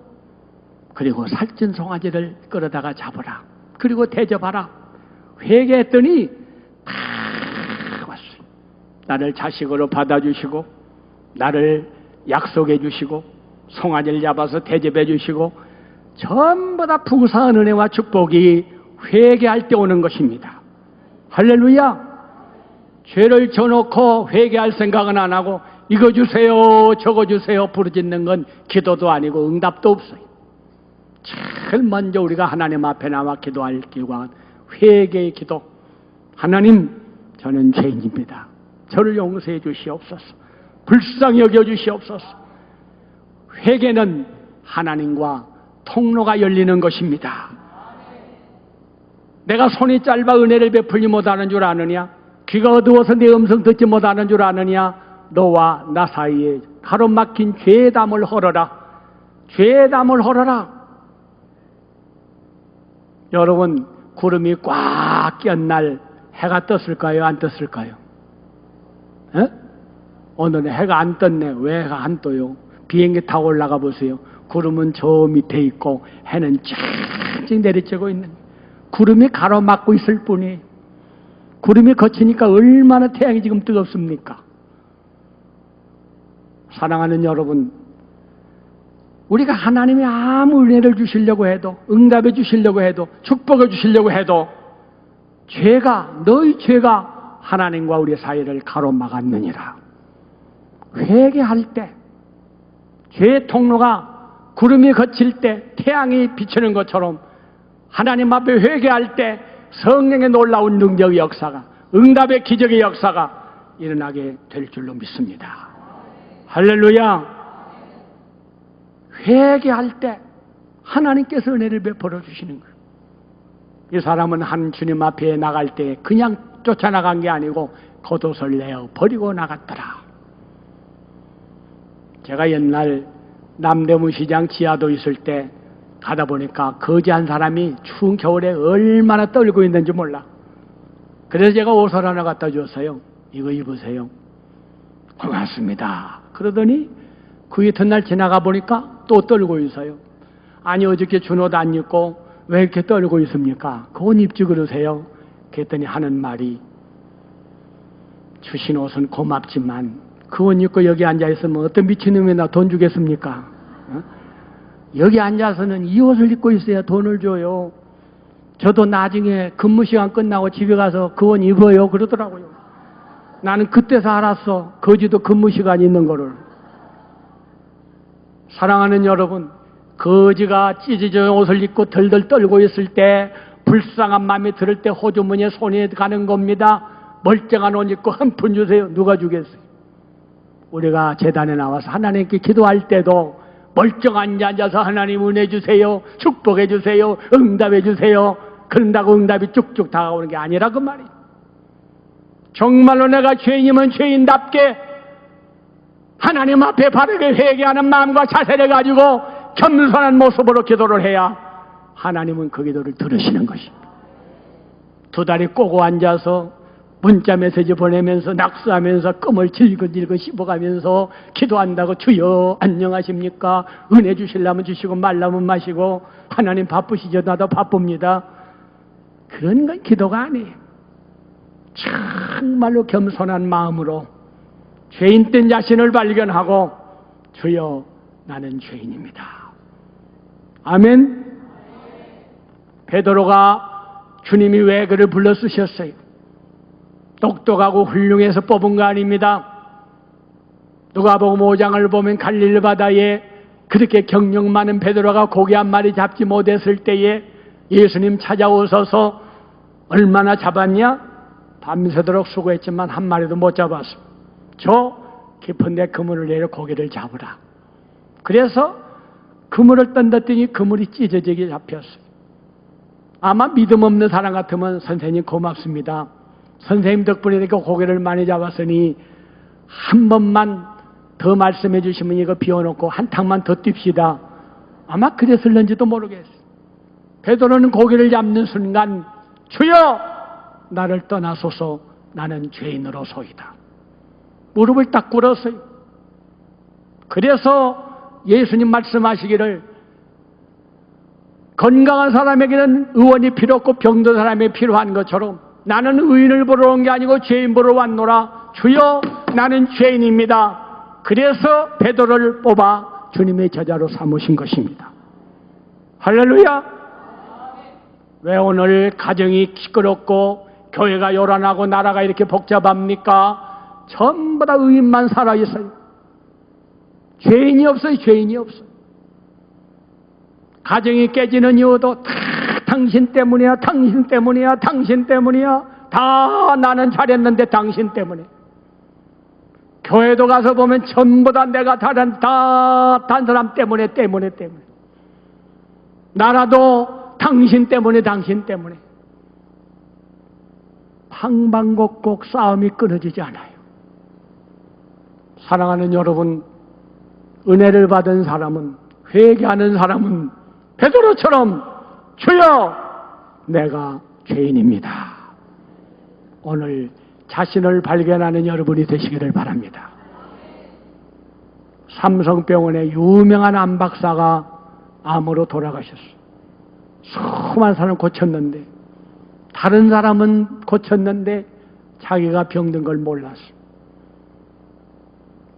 그리고 살찐 송아지를 끌어다가 잡아라. 그리고 대접하라. 회개했더니 다 왔어요. 나를 자식으로 받아주시고 나를 약속해 주시고 송아지를 잡아서 대접해 주시고 전부 다 풍성한 은혜와 축복이 회개할 때 오는 것입니다. 할렐루야. 죄를 져놓고 회개할 생각은 안 하고 이거 주세요 저거 주세요 부르짖는 건 기도도 아니고 응답도 없어요. 제일 먼저 우리가 하나님 앞에 나와 기도할 기도가 회개의 기도. 하나님, 저는 죄인입니다. 저를 용서해 주시옵소서. 불쌍히 여겨 주시옵소서. 회개는 하나님과 통로가 열리는 것입니다. 내가 손이 짧아 은혜를 베풀지 못하는 줄 아느냐? 귀가 어두워서 내 음성 듣지 못하는 줄 아느냐? 너와 나 사이에 가로막힌 죄의 담을 헐어라. 죄의 담을 헐어라. 여러분, 구름이 꽉 낀 날 해가 떴을까요? 안 떴을까요? 에? 오늘은 해가 안 떴네. 왜 해가 안 떠요? 비행기 타고 올라가 보세요. 구름은 저 밑에 있고 해는 쫙쫙 내리쬐고 있는, 구름이 가로막고 있을 뿐이에요. 구름이 거치니까 얼마나 태양이 지금 뜨겁습니까? 사랑하는 여러분, 우리가 하나님이 아무 은혜를 주시려고 해도, 응답해 주시려고 해도, 축복해 주시려고 해도 죄가, 너희 죄가 하나님과 우리 사이를 가로막았느니라. 회개할 때, 죄의 통로가 구름이 거칠 때 태양이 비추는 것처럼 하나님 앞에 회개할 때 성령의 놀라운 능력의 역사가, 응답의 기적의 역사가 일어나게 될 줄로 믿습니다. 할렐루야. 회개할 때 하나님께서 은혜를 베풀어 주시는 거예요. 이 사람은 한 주님 앞에 나갈 때 그냥 쫓아나간 게 아니고 겉옷을 내어 버리고 나갔더라. 제가 옛날 남대문 시장 지하도 있을 때 가다 보니까 거지 한 사람이 추운 겨울에 얼마나 떨고 있는지 몰라. 그래서 제가 옷을 하나 갖다 줬어요. 이거 입으세요. 고맙습니다. 그러더니 그 이튿날 지나가 보니까 또 떨고 있어요. 아니, 어저께 준 옷 안 입고 왜 이렇게 떨고 있습니까? 그 옷 입지 그러세요. 그랬더니 하는 말이, 주신 옷은 고맙지만 그 옷 입고 여기 앉아있으면 어떤 미친놈이 나 돈 주겠습니까? 어? 여기 앉아서는 이 옷을 입고 있어야 돈을 줘요. 저도 나중에 근무시간 끝나고 집에 가서 그 옷 입어요 그러더라고요. 나는 그때서 알았어. 거지도 근무시간이 있는 거를. 사랑하는 여러분, 거지가 찢어진 옷을 입고 덜덜 떨고 있을 때 불쌍한 마음이 들을 때 호주머니에 손이 가는 겁니다. 멀쩡한 옷 입고 한 푼 주세요. 누가 주겠어요? 우리가 제단에 나와서 하나님께 기도할 때도 멀쩡한 데 앉아서 하나님 은혜 주세요, 축복해 주세요, 응답해 주세요, 그런다고 응답이 쭉쭉 다가오는 게 아니라 그 말이에요. 정말로 내가 죄인이면 죄인답게 하나님 앞에 바르게 회개하는 마음과 자세를 가지고 겸손한 모습으로 기도를 해야 하나님은 그 기도를 들으시는 것입니다. 두 다리 꼬고 앉아서 문자 메시지 보내면서 낙서하면서 껌을 질긋질긋 씹어가면서 기도한다고 주여 안녕하십니까? 은혜 주시려면 주시고 말라면 마시고 하나님 바쁘시죠? 나도 바쁩니다. 그런 건 기도가 아니에요. 정말로 겸손한 마음으로 죄인된 자신을 발견하고 주여 나는 죄인입니다. 아멘. 베드로가 주님이 왜 그를 불러 쓰셨어요? 똑똑하고 훌륭해서 뽑은 거 아닙니다. 누가복음 5장을 보면 갈릴리 바다에 그렇게 경력 많은 베드로가 고기 한 마리 잡지 못했을 때에 예수님 찾아오셔서 얼마나 잡았냐? 밤새도록 수고했지만 한 마리도 못 잡았어. 저 깊은 데 그물을 내려 고기를 잡으라. 그래서 그물을 던졌더니 그물이 찢어지게 잡혔어요. 아마 믿음 없는 사람 같으면 선생님 고맙습니다. 선생님 덕분에 이렇게 고기를 많이 잡았으니 한 번만 더 말씀해 주시면 이거 비워놓고 한 탕만 더 뜁시다. 아마 그랬을는지도 모르겠어요. 베드로는 고기를 잡는 순간 주여 나를 떠나소서 나는 죄인으로소이다. 무릎을 딱 꿇었어요. 그래서 예수님 말씀하시기를 건강한 사람에게는 의원이 필요 없고 병든 사람에게 필요한 것처럼 나는 의인을 보러 온 게 아니고 죄인 보러 왔노라. 주여 나는 죄인입니다. 그래서 베드로를 뽑아 주님의 제자로 삼으신 것입니다. 할렐루야. 왜 오늘 가정이 시끄럽고 교회가 요란하고 나라가 이렇게 복잡합니까? 전부 다 의인만 살아있어요. 죄인이 없어요. 죄인이 없어요. 가정이 깨지는 이유도 다 당신 때문이야. 당신 때문이야. 당신 때문이야. 다 나는 잘했는데 당신 때문에. 교회도 가서 보면 전부 다 내가 다른 사람 때문에. 나라도 당신 때문에. 방방곡곡 싸움이 끊어지지 않아요. 사랑하는 여러분, 은혜를 받은 사람은, 회개하는 사람은 베드로처럼 주여 내가 죄인입니다. 오늘 자신을 발견하는 여러분이 되시기를 바랍니다. 삼성병원의 유명한 암 박사가 암으로 돌아가셨어요. 수많은 사람 고쳤는데 다른 사람은 고쳤는데 자기가 병든 걸 몰랐어.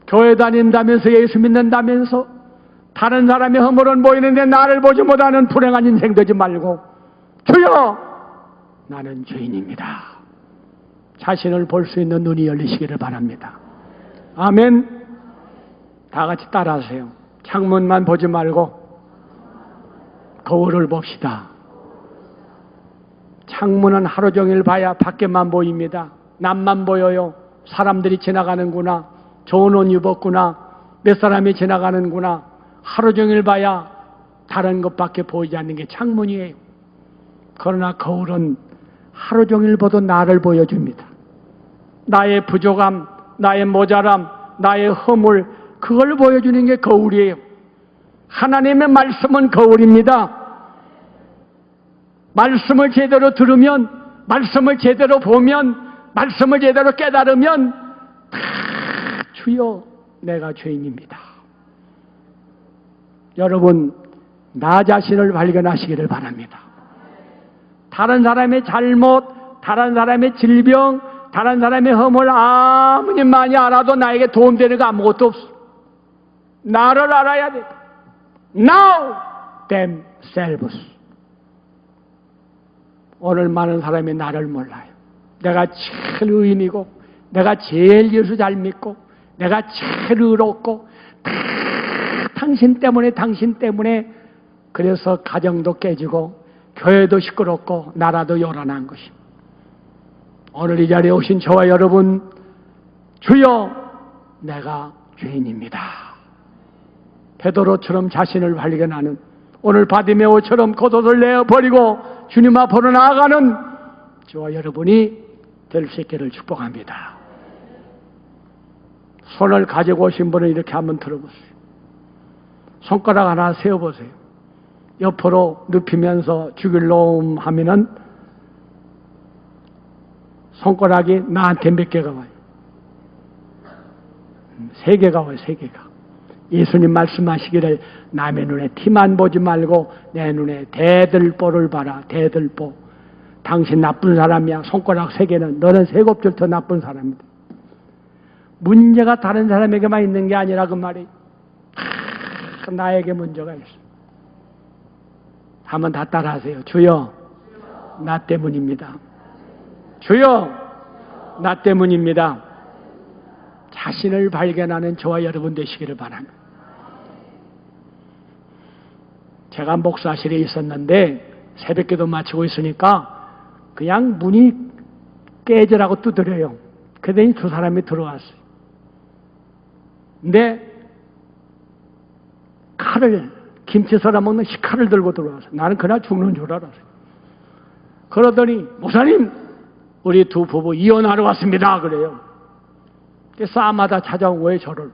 교회 다닌다면서 예수 믿는다면서 다른 사람의 허물은 보이는데 나를 보지 못하는 불행한 인생 되지 말고 주여 나는 죄인입니다. 자신을 볼 수 있는 눈이 열리시기를 바랍니다. 아멘. 다 같이 따라하세요. 창문만 보지 말고 거울을 봅시다. 창문은 하루 종일 봐야 밖에만 보입니다. 남만 보여요. 사람들이 지나가는구나. 좋은 옷 입었구나. 몇 사람이 지나가는구나. 하루 종일 봐야 다른 것밖에 보이지 않는 게 창문이에요. 그러나 거울은 하루 종일 봐도 나를 보여줍니다. 나의 부족함, 나의 모자람, 나의 허물, 그걸 보여주는 게 거울이에요. 하나님의 말씀은 거울입니다. 말씀을 제대로 들으면, 말씀을 제대로 보면, 말씀을 제대로 깨달으면 다 주여 내가 죄인입니다. 여러분, 나 자신을 발견하시기를 바랍니다. 다른 사람의 잘못, 다른 사람의 질병, 다른 사람의 허물 아무리 많이 알아도 나에게 도움되는 거 아무것도 없어. 나를 알아야 돼. Know themselves. 오늘 많은 사람이 나를 몰라요. 내가 제일 의인이고, 내가 제일 예수 잘 믿고, 내가 제일 의롭고, 다 당신 때문에 그래서 가정도 깨지고 교회도 시끄럽고 나라도 요란한 것입니다. 오늘 이 자리에 오신 저와 여러분, 주여 내가 죄인입니다. 베드로처럼 자신을 발견하는, 오늘 바디메오처럼 겉옷을 내어버리고 주님 앞으로 나아가는 저와 여러분이 될 수 있기를 축복합니다. 손을 가지고 오신 분은 이렇게 한번 들어보세요. 손가락 하나 세어보세요. 옆으로 눕히면서 죽일 놈 하면은 손가락이 나한테 몇 개가 와요? 3개가 와요, 3개가. 예수님 말씀하시기를 남의 눈에 티만 보지 말고 내 눈에 대들보를 봐라. 대들보. 당신 나쁜 사람이야. 손가락 3개는 너는 7곱줄 더 나쁜 사람이다. 문제가 다른 사람에게만 있는 게 아니라 그 말이 나에게 문제가 있어. 한번 다 따라하세요. 주여, 나 때문입니다. 주여, 나 때문입니다. 자신을 발견하는 저와 여러분 되시기를 바랍니다. 제가 목사실에 있었는데 새벽기도 마치고 있으니까 그냥 문이 깨지라고 두드려요. 그러더니 2 사람이 들어왔어요. 근데 칼을, 김치 썰어 먹는 식칼을 들고 들어와서 나는 그날 죽는 줄 알았어요. 그러더니 목사님, 우리 2 부부 이혼하러 왔습니다. 그래요. 싸움하다 찾아온 거예요, 저를.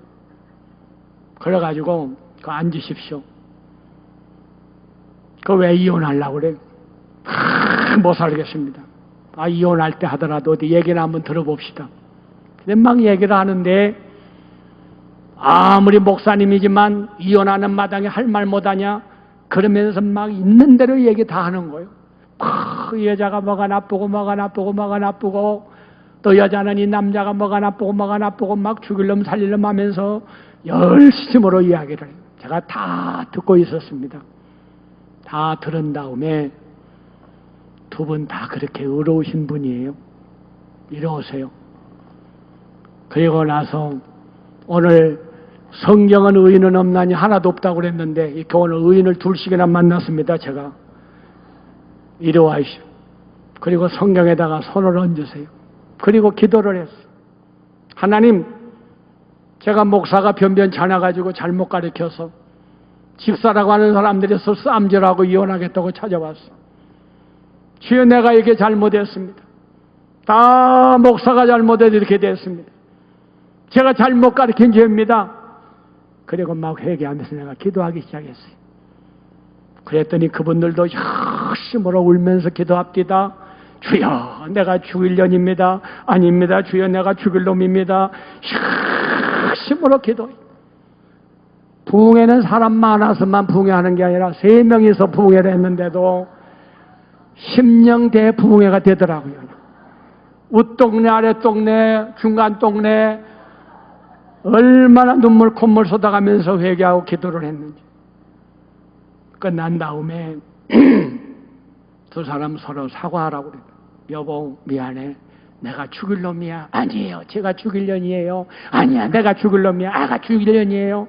그래가지고 앉으십시오. 왜 이혼하려고 그래요? 못 살겠습니다. 이혼할 때 하더라도 어디 얘기나 한번 들어봅시다. 근데 막 얘기를 하는데 아무리 목사님이지만 이혼하는 마당에 할 말 못하냐? 그러면서 막 있는 대로 얘기 다 하는 거예요. 그 여자가 뭐가 나쁘고 뭐가 나쁘고 뭐가 나쁘고 또 여자는 이 남자가 뭐가 나쁘고 뭐가 나쁘고 막 죽일놈 살릴놈 하면서 열심으로 이야기를 해요. 제가 다 듣고 있었습니다. 다 들은 다음에 2 분 다 그렇게 의로우신 분이에요. 이러세요. 그리고 나서 오늘 성경은 의인은 없나니 하나도 없다고 그랬는데 이렇게 오늘 의인을 2씩이나 만났습니다. 제가. 이리 와이시오. 그리고 성경에다가 손을 얹으세요. 그리고 기도를 했어요. 하나님, 제가 목사가 변변찮아가지고 잘못 가르쳐서 집사라고 하는 사람들이 싸움질하고 이혼하겠다고 찾아왔어. 주여, 내가 이게 잘못했습니다. 다 목사가 잘못해서 이렇게 됐습니다. 제가 잘못 가르친 죄입니다. 그리고 막 회개하면서 내가 기도하기 시작했어요. 그랬더니 그분들도 열심으로 울면서 기도합디다. 주여, 내가 죽일 년입니다. 아닙니다. 주여, 내가 죽일 놈입니다. 열심으로 기도해요. 부흥회는 사람 많아서만 부흥회하는 게 아니라 3명이서 부흥회를 했는데도 심령대 부흥회가 되더라고요. 윗동네, 아랫동네, 중간 동네 얼마나 눈물 콧물 쏟아가면서 회개하고 기도를 했는지. 끝난 다음에 2 사람 서로 사과하라고 그래요. 여보, 미안해. 내가 죽일 놈이야. 아니에요. 제가 죽일 년이에요. 아니야. 내가 죽일 놈이야. 아가 죽일 년이에요.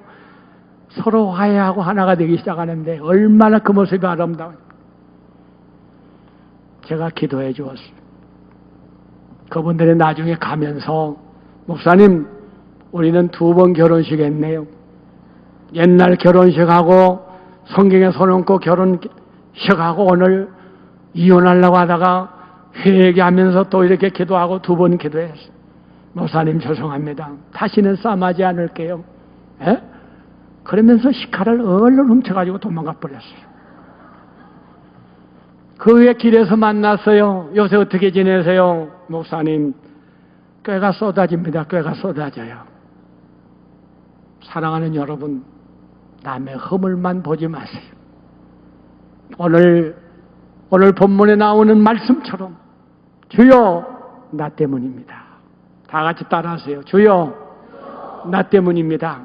서로 화해하고 하나가 되기 시작하는데 얼마나 그 모습이 아름다워요. 제가 기도해 주었어요. 그분들이 나중에 가면서 목사님, 우리는 2번 결혼식 했네요. 옛날 결혼식하고 성경에 손 얹고 결혼식하고 오늘 이혼하려고 하다가 회개하면서 또 이렇게 기도하고 2번 기도했어요. 목사님 죄송합니다. 다시는 싸움하지 않을게요. 에? 그러면서 식칼을 얼른 훔쳐가지고 도망가 버렸어요. 그 후에 길에서 만났어요. 요새 어떻게 지내세요? 목사님, 꾀가 쏟아집니다. 꾀가 쏟아져요. 사랑하는 여러분, 남의 허물만 보지 마세요. 오늘 본문에 나오는 말씀처럼 주여, 나 때문입니다. 다 같이 따라하세요. 주여, 나 때문입니다.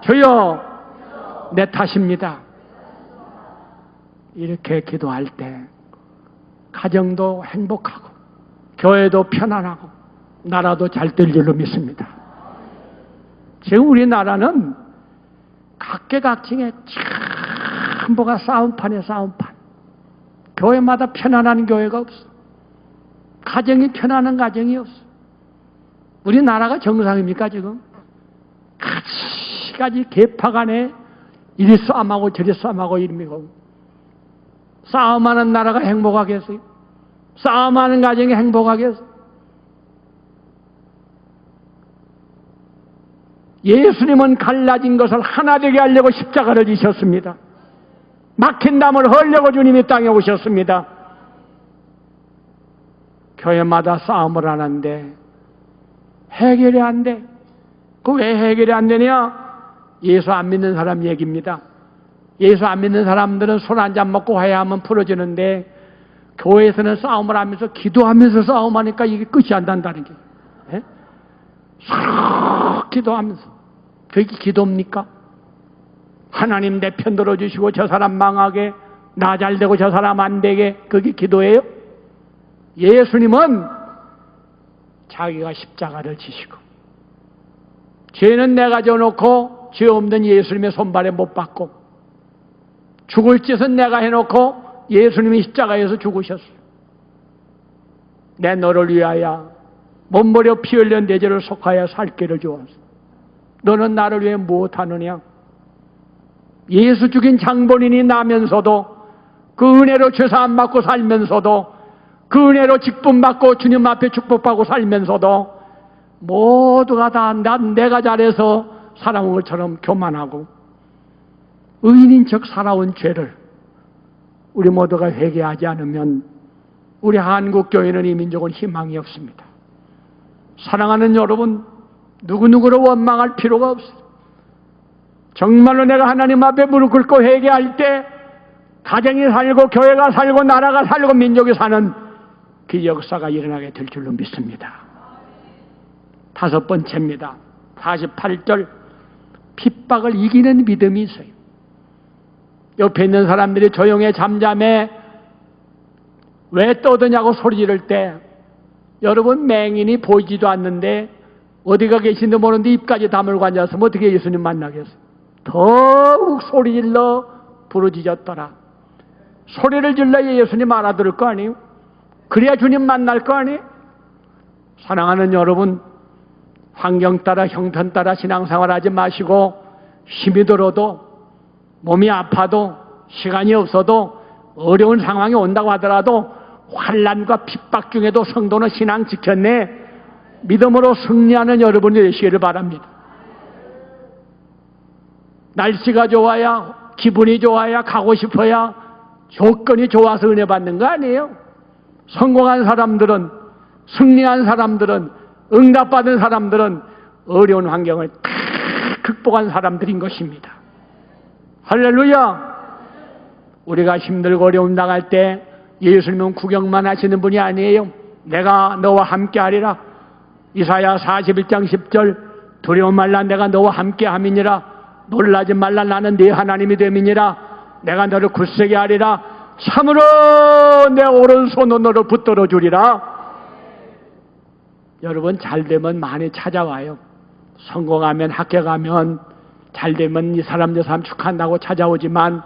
주여, 내 탓입니다. 이렇게 기도할 때 가정도 행복하고 교회도 편안하고 나라도 잘 될 줄로 믿습니다. 지금 우리나라는 각계각층에 전부가 싸움판에 싸움판. 교회마다 편안한 교회가 없어. 가정이 편안한 가정이 없어. 우리나라가 정상입니까 지금? 가지가지 계파 간에 이리 싸움하고 저리 싸움하고 이름이고 싸움하는 나라가 행복하겠어요? 싸움하는 가정이 행복하겠어요? 예수님은 갈라진 것을 하나 되게 하려고 십자가를 지셨습니다. 막힌 담을 헐려고 주님이 땅에 오셨습니다. 교회마다 싸움을 하는데 해결이 안 돼. 그 왜 해결이 안 되냐? 예수 안 믿는 사람 얘기입니다. 예수 안 믿는 사람들은 술 한잔 먹고 화해하면 풀어지는데 교회에서는 싸움을 하면서 기도하면서 싸움하니까 이게 끝이 안 난다는 게. 예? 싹 기도하면서. 그게 기도입니까? 하나님 내 편 들어주시고 저 사람 망하게, 나 잘 되고 저 사람 안 되게, 그게 기도예요? 예수님은 자기가 십자가를 지시고 죄는 내가 져놓고 죄 없는 예수님의 손발에 못 박고 죽을 짓은 내가 해놓고 예수님이 십자가에서 죽으셨어요. 내 너를 위하여 몸버려 피 흘려 내 죄를 속하여 살 길을 주었어. 너는 나를 위해 무엇하느냐? 예수 죽인 장본인이 나면서도 그 은혜로 죄사함 받고 살면서도 그 은혜로 직분 받고 주님 앞에 축복받고 살면서도 모두가 다 내가 잘해서 살아온 것처럼 교만하고 의인인 척 살아온 죄를 우리 모두가 회개하지 않으면 우리 한국교회는 이 민족은 희망이 없습니다. 사랑하는 여러분, 누구누구를 원망할 필요가 없어요. 정말로 내가 하나님 앞에 무릎 꿇고 회개할 때 가정이 살고 교회가 살고 나라가 살고 민족이 사는 그 역사가 일어나게 될 줄로 믿습니다. 5번째입니다. 48절, 핍박을 이기는 믿음이 있어요. 옆에 있는 사람들이 조용해 잠잠해 왜 떠드냐고 소리 지를 때 여러분 맹인이 보이지도 않는데 어디가 계신지 모르는데 입까지 다물고 앉았으면 어떻게 예수님 만나겠어요? 더욱 소리 질러 부르짖었더라. 소리를 질러야 예수님 알아들을 거 아니에요? 그래야 주님 만날 거 아니에요? 사랑하는 여러분, 환경 따라 형편 따라 신앙생활 하지 마시고 힘이 들어도 몸이 아파도 시간이 없어도 어려운 상황이 온다고 하더라도 환난과 핍박 중에도 성도는 신앙 지켰네 믿음으로 승리하는 여러분이 되시기를 바랍니다. 날씨가 좋아야 기분이 좋아야 가고 싶어야 조건이 좋아서 은혜 받는 거 아니에요? 성공한 사람들은 승리한 사람들은 응답받은 사람들은 어려운 환경을 다 극복한 사람들인 것입니다. 할렐루야! 우리가 힘들고 어려움 당할 때 예수님은 구경만 하시는 분이 아니에요. 내가 너와 함께 하리라. 이사야 41장 10절 두려워 말라 내가 너와 함께 함이니라. 놀라지 말라 나는 네 하나님이 됨이니라. 내가 너를 굳세게 하리라. 참으로 내 오른손으로 너를 붙들어 주리라. 여러분 잘되면 많이 찾아와요. 성공하면 합격하면 잘되면 이 사람 저 사람 축하한다고 찾아오지만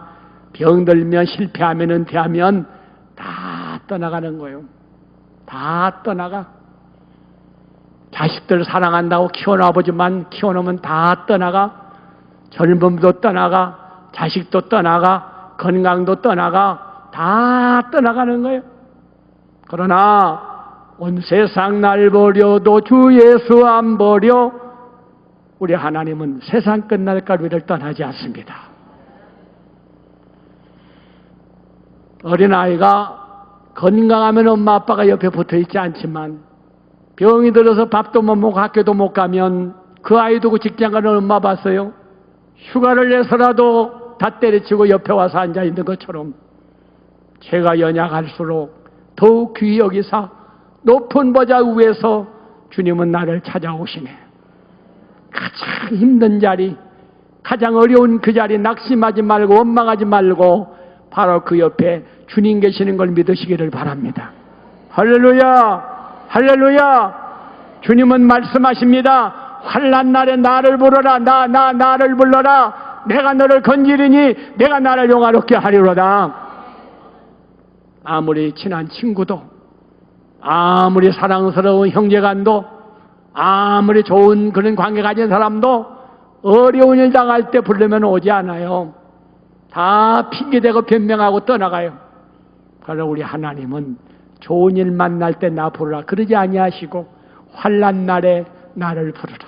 병들면 실패하면 은퇴하면 다 떠나가는 거예요. 다 떠나가. 자식들 사랑한다고 키워놔보지만 키워놓으면 다 떠나가. 젊음도 떠나가. 자식도 떠나가. 건강도 떠나가. 다 떠나가는 거예요. 그러나 온 세상 날 버려도 주 예수 안 버려 우리 하나님은 세상 끝날까 우리를 떠나지 않습니다. 어린아이가 건강하면 엄마 아빠가 옆에 붙어있지 않지만 병이 들어서 밥도 못 먹고 학교도 못 가면 그 아이 두고 직장 가는 엄마 봤어요? 휴가를 내서라도 다 때려치고 옆에 와서 앉아있는 것처럼 제가 연약할수록 더욱 귀히 여기사 높은 보좌 위에서 주님은 나를 찾아오시네. 가장 힘든 자리, 가장 어려운 그 자리 낙심하지 말고 원망하지 말고 바로 그 옆에 주님 계시는 걸 믿으시기를 바랍니다. 할렐루야! 할렐루야! 주님은 말씀하십니다. 환난 날에 나를 부르라. 나를 불러라. 내가 너를 건지리니 내가 나를 영화롭게 하리로다. 아무리 친한 친구도 아무리 사랑스러운 형제간도 아무리 좋은 그런 관계 가진 사람도 어려운 일 당할 때 부르면 오지 않아요. 다 핑계대고 변명하고 떠나가요. 그러나 우리 하나님은 좋은 일 만날 때 나 부르라 그러지 아니하시고 환난 날에 나를 부르라.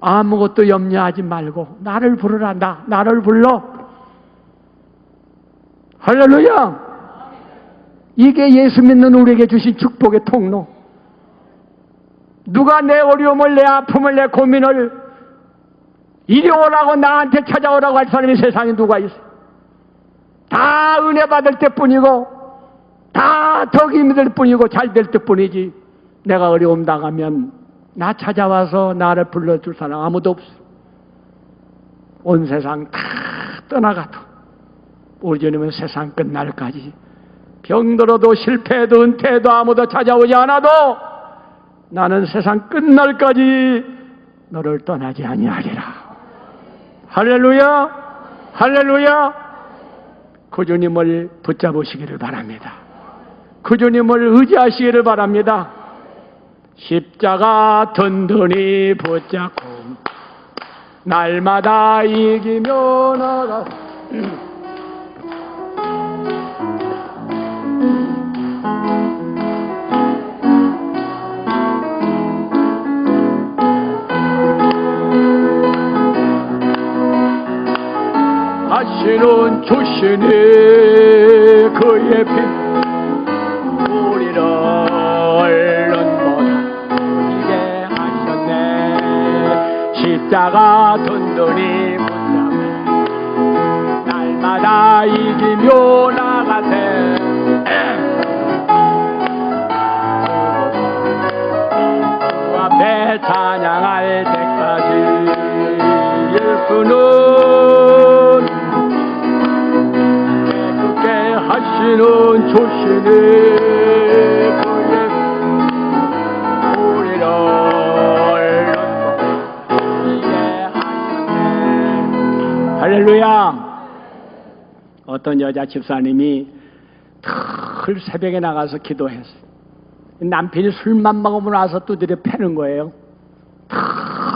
아무것도 염려하지 말고 나를 부르라. 나를 불러. 할렐루야. 이게 예수 믿는 우리에게 주신 축복의 통로. 누가 내 어려움을, 내 아픔을, 내 고민을 이리 오라고 나한테 찾아오라고 할 사람이 세상에 누가 있어? 다 은혜 받을 때뿐이고 다 덕이 힘들 뿐이고 잘 될 때뿐이지. 내가 어려움 당하면 나 찾아와서 나를 불러줄 사람 아무도 없어. 온 세상 다 떠나가도 우리 주님은 세상 끝날까지 병들어도 실패해도 은퇴해도 아무도 찾아오지 않아도 나는 세상 끝날까지 너를 떠나지 아니하리라. 할렐루야. 할렐루야. 그 주님을 붙잡으시기를 바랍니다. 그 주님을 의지하시기를 바랍니다. 십자가 든든히 붙잡고 날마다 이기며 나가. 다시는 주시니 그의 피 우리를 눈먼 하셨네. 십자가 든든히 붙잡아 날마다 이기며 나가세. 주 앞에 찬양할 때까지 예수는 하시는 조신이 그의 우리를 이게 하셨네. 할렐루야. 어떤 여자 집사님이 늘 새벽에 나가서 기도했어. 남편이 술만 먹으면 와서 두드려 패는 거예요.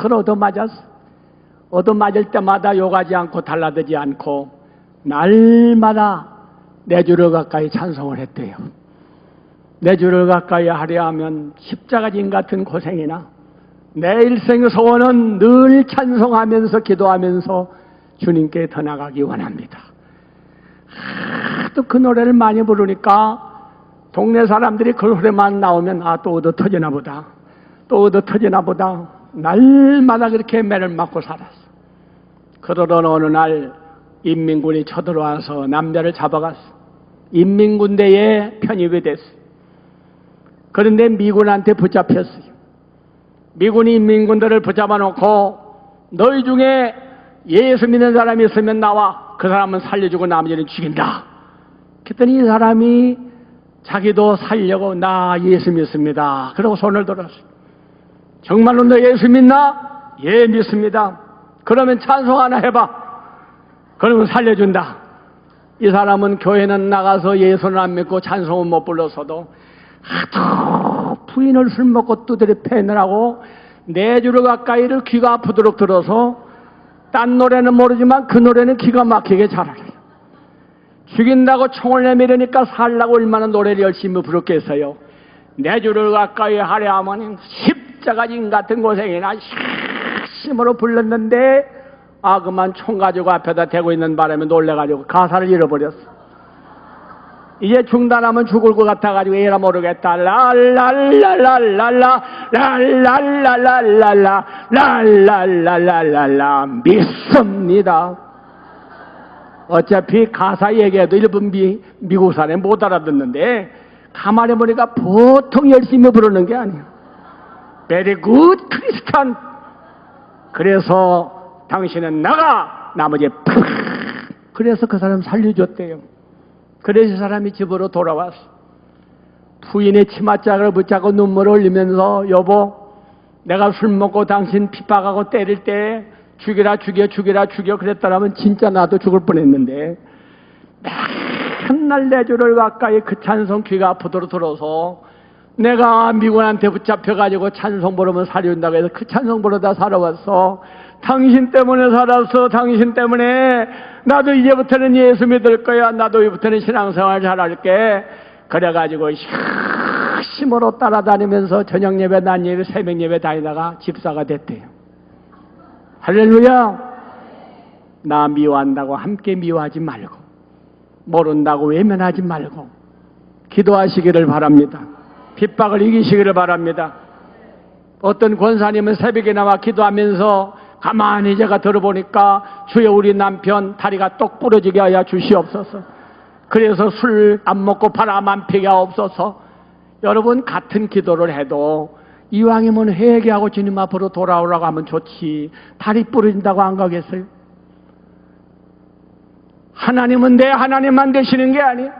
늘 얻어맞았어. 얻어맞을 때마다 욕하지 않고 달라들지 않고 날마다 내 주를 가까이 찬송을 했대요. 내 주를 가까이 하려 하면 십자가진 같은 고생이나 내 일생 소원은 늘 찬송하면서 기도하면서 주님께 더 나가기 원합니다. 또 그 노래를 많이 부르니까 동네 사람들이 그 노래만 나오면 또 얻어 터지나 보다. 또 얻어 터지나 보다. 날마다 그렇게 매를 맞고 살았어. 그러던 어느 날 인민군이 쳐들어와서 남자를 잡아갔어. 인민군대에 편입이 됐어. 그런데 미군한테 붙잡혔어요. 미군이 인민군들을 붙잡아 놓고 너희 중에 예수 믿는 사람이 있으면 나와. 그 사람은 살려주고 나머지는 죽인다. 그랬더니 이 사람이 자기도 살려고 나 예수 믿습니다. 그러고 손을 들었어. 정말로 너 예수 믿나? 예, 믿습니다. 그러면 찬송 하나 해봐. 그러면 살려준다. 이 사람은 교회는 나가서 예수는 안 믿고 찬송은 못 불렀어도 하도 부인을 술 먹고 두드려 패느라고 내 주를 가까이를 귀가 아프도록 들어서 딴 노래는 모르지만 그 노래는 기가 막히게 잘 알아요. 죽인다고 총을 내밀으니까 살라고 얼마나 노래를 열심히 부르겠어요. 내 주를 가까이 하려 하면 십자가진 같은 고생이나 힘으로 불렀는데 그만 총 가지고 앞에다 대고 있는 바람에 놀래가지고 가사를 잃어버렸어. 이제 중단하면 죽을 것 같아가지고 에라 모르겠다. 랄랄랄랄랄라 랄랄랄랄랄라 랄랄랄랄랄라 믿습니다. 어차피 가사 얘기해도 일본 미국 사람이 못 알아듣는데 가만히 보니까 보통 열심히 부르는 게 아니야. Very good Christian. 그래서 당신은 나가! 나머지 팍! 그래서 그 사람 살려줬대요. 그래서 사람이 집으로 돌아왔어. 부인의 치맛자락을 붙잡고 눈물을 흘리면서 여보, 내가 술 먹고 당신 핍박하고 때릴 때 죽여라 죽여 죽여라 죽여 그랬더라면 진짜 나도 죽을 뻔했는데 맨날 내 주를 가까이 그 찬송 귀가 아프도록 들어서 내가 미군한테 붙잡혀가지고 찬송 부르면 살려준다고 해서 그 찬송 부르다 살아왔어. 당신 때문에 살았어. 당신 때문에 나도 이제부터는 예수 믿을 거야. 나도 이제부터는 신앙생활 잘할게. 그래가지고 힘으로 따라다니면서 저녁 예배, 낮 예배, 새벽 예배 다니다가 집사가 됐대요. 할렐루야. 나 미워한다고 함께 미워하지 말고, 모른다고 외면하지 말고 기도하시기를 바랍니다. 핍박을 이기시기를 바랍니다. 어떤 권사님은 새벽에 나와 기도하면서 가만히 제가 들어보니까 주여 우리 남편 다리가 똑 부러지게 하여 주시옵소서. 그래서 술 안 먹고 바람 안 피게 하옵소서. 여러분, 같은 기도를 해도 이왕이면 회개하고 주님 앞으로 돌아오라고 하면 좋지, 다리 부러진다고 안 가겠어요? 하나님은 내 하나님만 되시는 게 아니에요.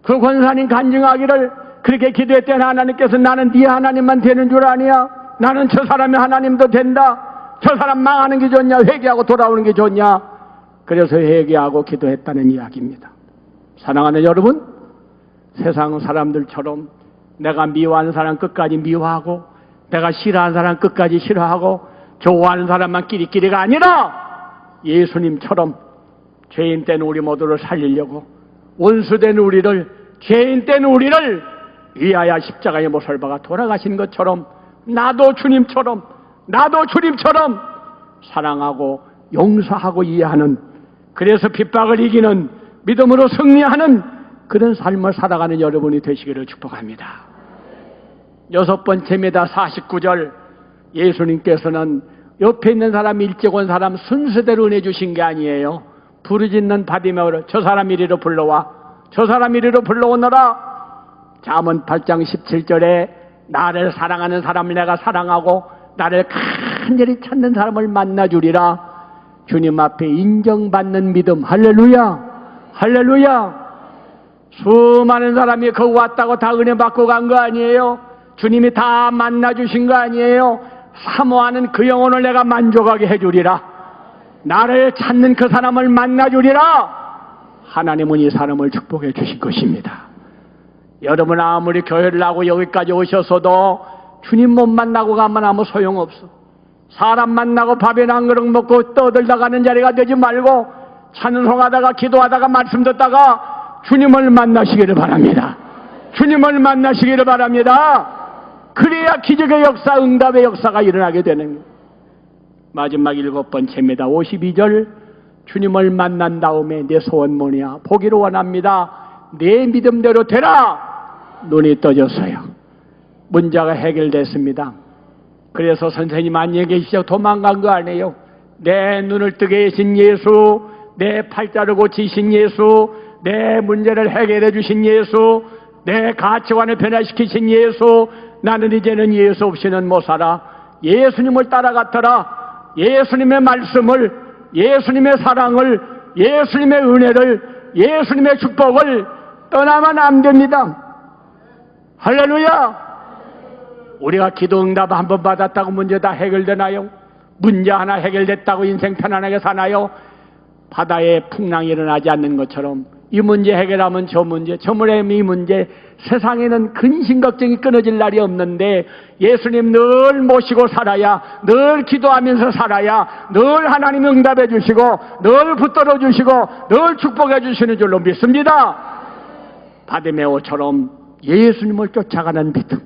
그 권사님 간증하기를 그렇게 기도했더니 하나님께서 나는 네 하나님만 되는 줄 아니야? 나는 저 사람이 하나님도 된다. 저 사람 망하는 게 좋냐? 회개하고 돌아오는 게 좋냐? 그래서 회개하고 기도했다는 이야기입니다. 사랑하는 여러분, 세상 사람들처럼 내가 미워하는 사람 끝까지 미워하고, 내가 싫어하는 사람 끝까지 싫어하고, 좋아하는 사람만 끼리끼리가 아니라 예수님처럼 죄인 된 우리 모두를 살리려고, 원수된 우리를, 죄인 된 우리를 위하여 십자가에 못을 박아 돌아가신 것처럼 나도 주님처럼 사랑하고 용서하고 이해하는, 그래서 핍박을 이기는, 믿음으로 승리하는 그런 삶을 살아가는 여러분이 되시기를 축복합니다. 6번째입니다. 49절. 예수님께서는 옆에 있는 사람, 일찍 온 사람 순서대로 은혜 주신 게 아니에요. 부르짖는 바디메오를 저 사람 이리로 불러와, 저 사람 이리로 불러오너라. 잠언 8장 17절에 나를 사랑하는 사람을 내가 사랑하고 나를 간절히 찾는 사람을 만나주리라. 주님 앞에 인정받는 믿음. 할렐루야, 할렐루야. 수많은 사람이 거기 왔다고 다 은혜 받고 간 거 아니에요? 주님이 다 만나주신 거 아니에요? 사모하는 그 영혼을 내가 만족하게 해주리라. 나를 찾는 그 사람을 만나주리라. 하나님은 이 사람을 축복해 주실 것입니다. 여러분 아무리 교회를 하고 여기까지 오셨어도 주님 못 만나고 가면 아무 소용없어. 사람 만나고 밥이나 한 그릇 먹고 떠들다 가는 자리가 되지 말고 찬송하다가 기도하다가 말씀 듣다가 주님을 만나시기를 바랍니다. 주님을 만나시기를 바랍니다. 그래야 기적의 역사, 응답의 역사가 일어나게 되는 거예요. 마지막 7번째입니다. 52절. 주님을 만난 다음에 내 소원 뭐냐? 보기를 원합니다. 내 믿음대로 되라. 눈이 떠졌어요. 문제가 해결됐습니다. 그래서 선생님 안녕히 계시죠? 도망간 거 아니에요. 내 눈을 뜨게 하신 예수, 내 팔자를 고치신 예수, 내 문제를 해결해 주신 예수, 내 가치관을 변화시키신 예수, 나는 이제는 예수 없이는 못 살아. 예수님을 따라갔더라. 예수님의 말씀을, 예수님의 사랑을, 예수님의 은혜를, 예수님의 축복을 떠나면 안 됩니다. 할렐루야. 우리가 기도 응답 한 번 받았다고 문제 다 해결되나요? 문제 하나 해결됐다고 인생 편안하게 사나요? 바다에 풍랑이 일어나지 않는 것처럼 이 문제 해결하면 저 문제, 저 문제면 이 문제, 세상에는 근심 걱정이 끊어질 날이 없는데 예수님 늘 모시고 살아야, 늘 기도하면서 살아야 늘 하나님 응답해 주시고 늘 붙들어 주시고 늘 축복해 주시는 줄로 믿습니다. 바디메오처럼 예수님을 쫓아가는 믿음.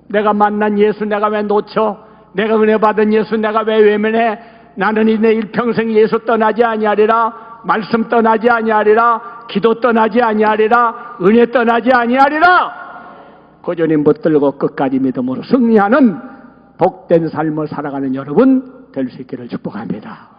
내가 만난 예수 내가 왜 놓쳐? 내가 은혜 받은 예수 내가 왜 외면해? 나는 이 내 일평생 예수 떠나지 아니하리라. 말씀 떠나지 아니하리라. 기도 떠나지 아니하리라. 은혜 떠나지 아니하리라. 꾸준히 붙들고 끝까지 믿음으로 승리하는 복된 삶을 살아가는 여러분 될 수 있기를 축복합니다.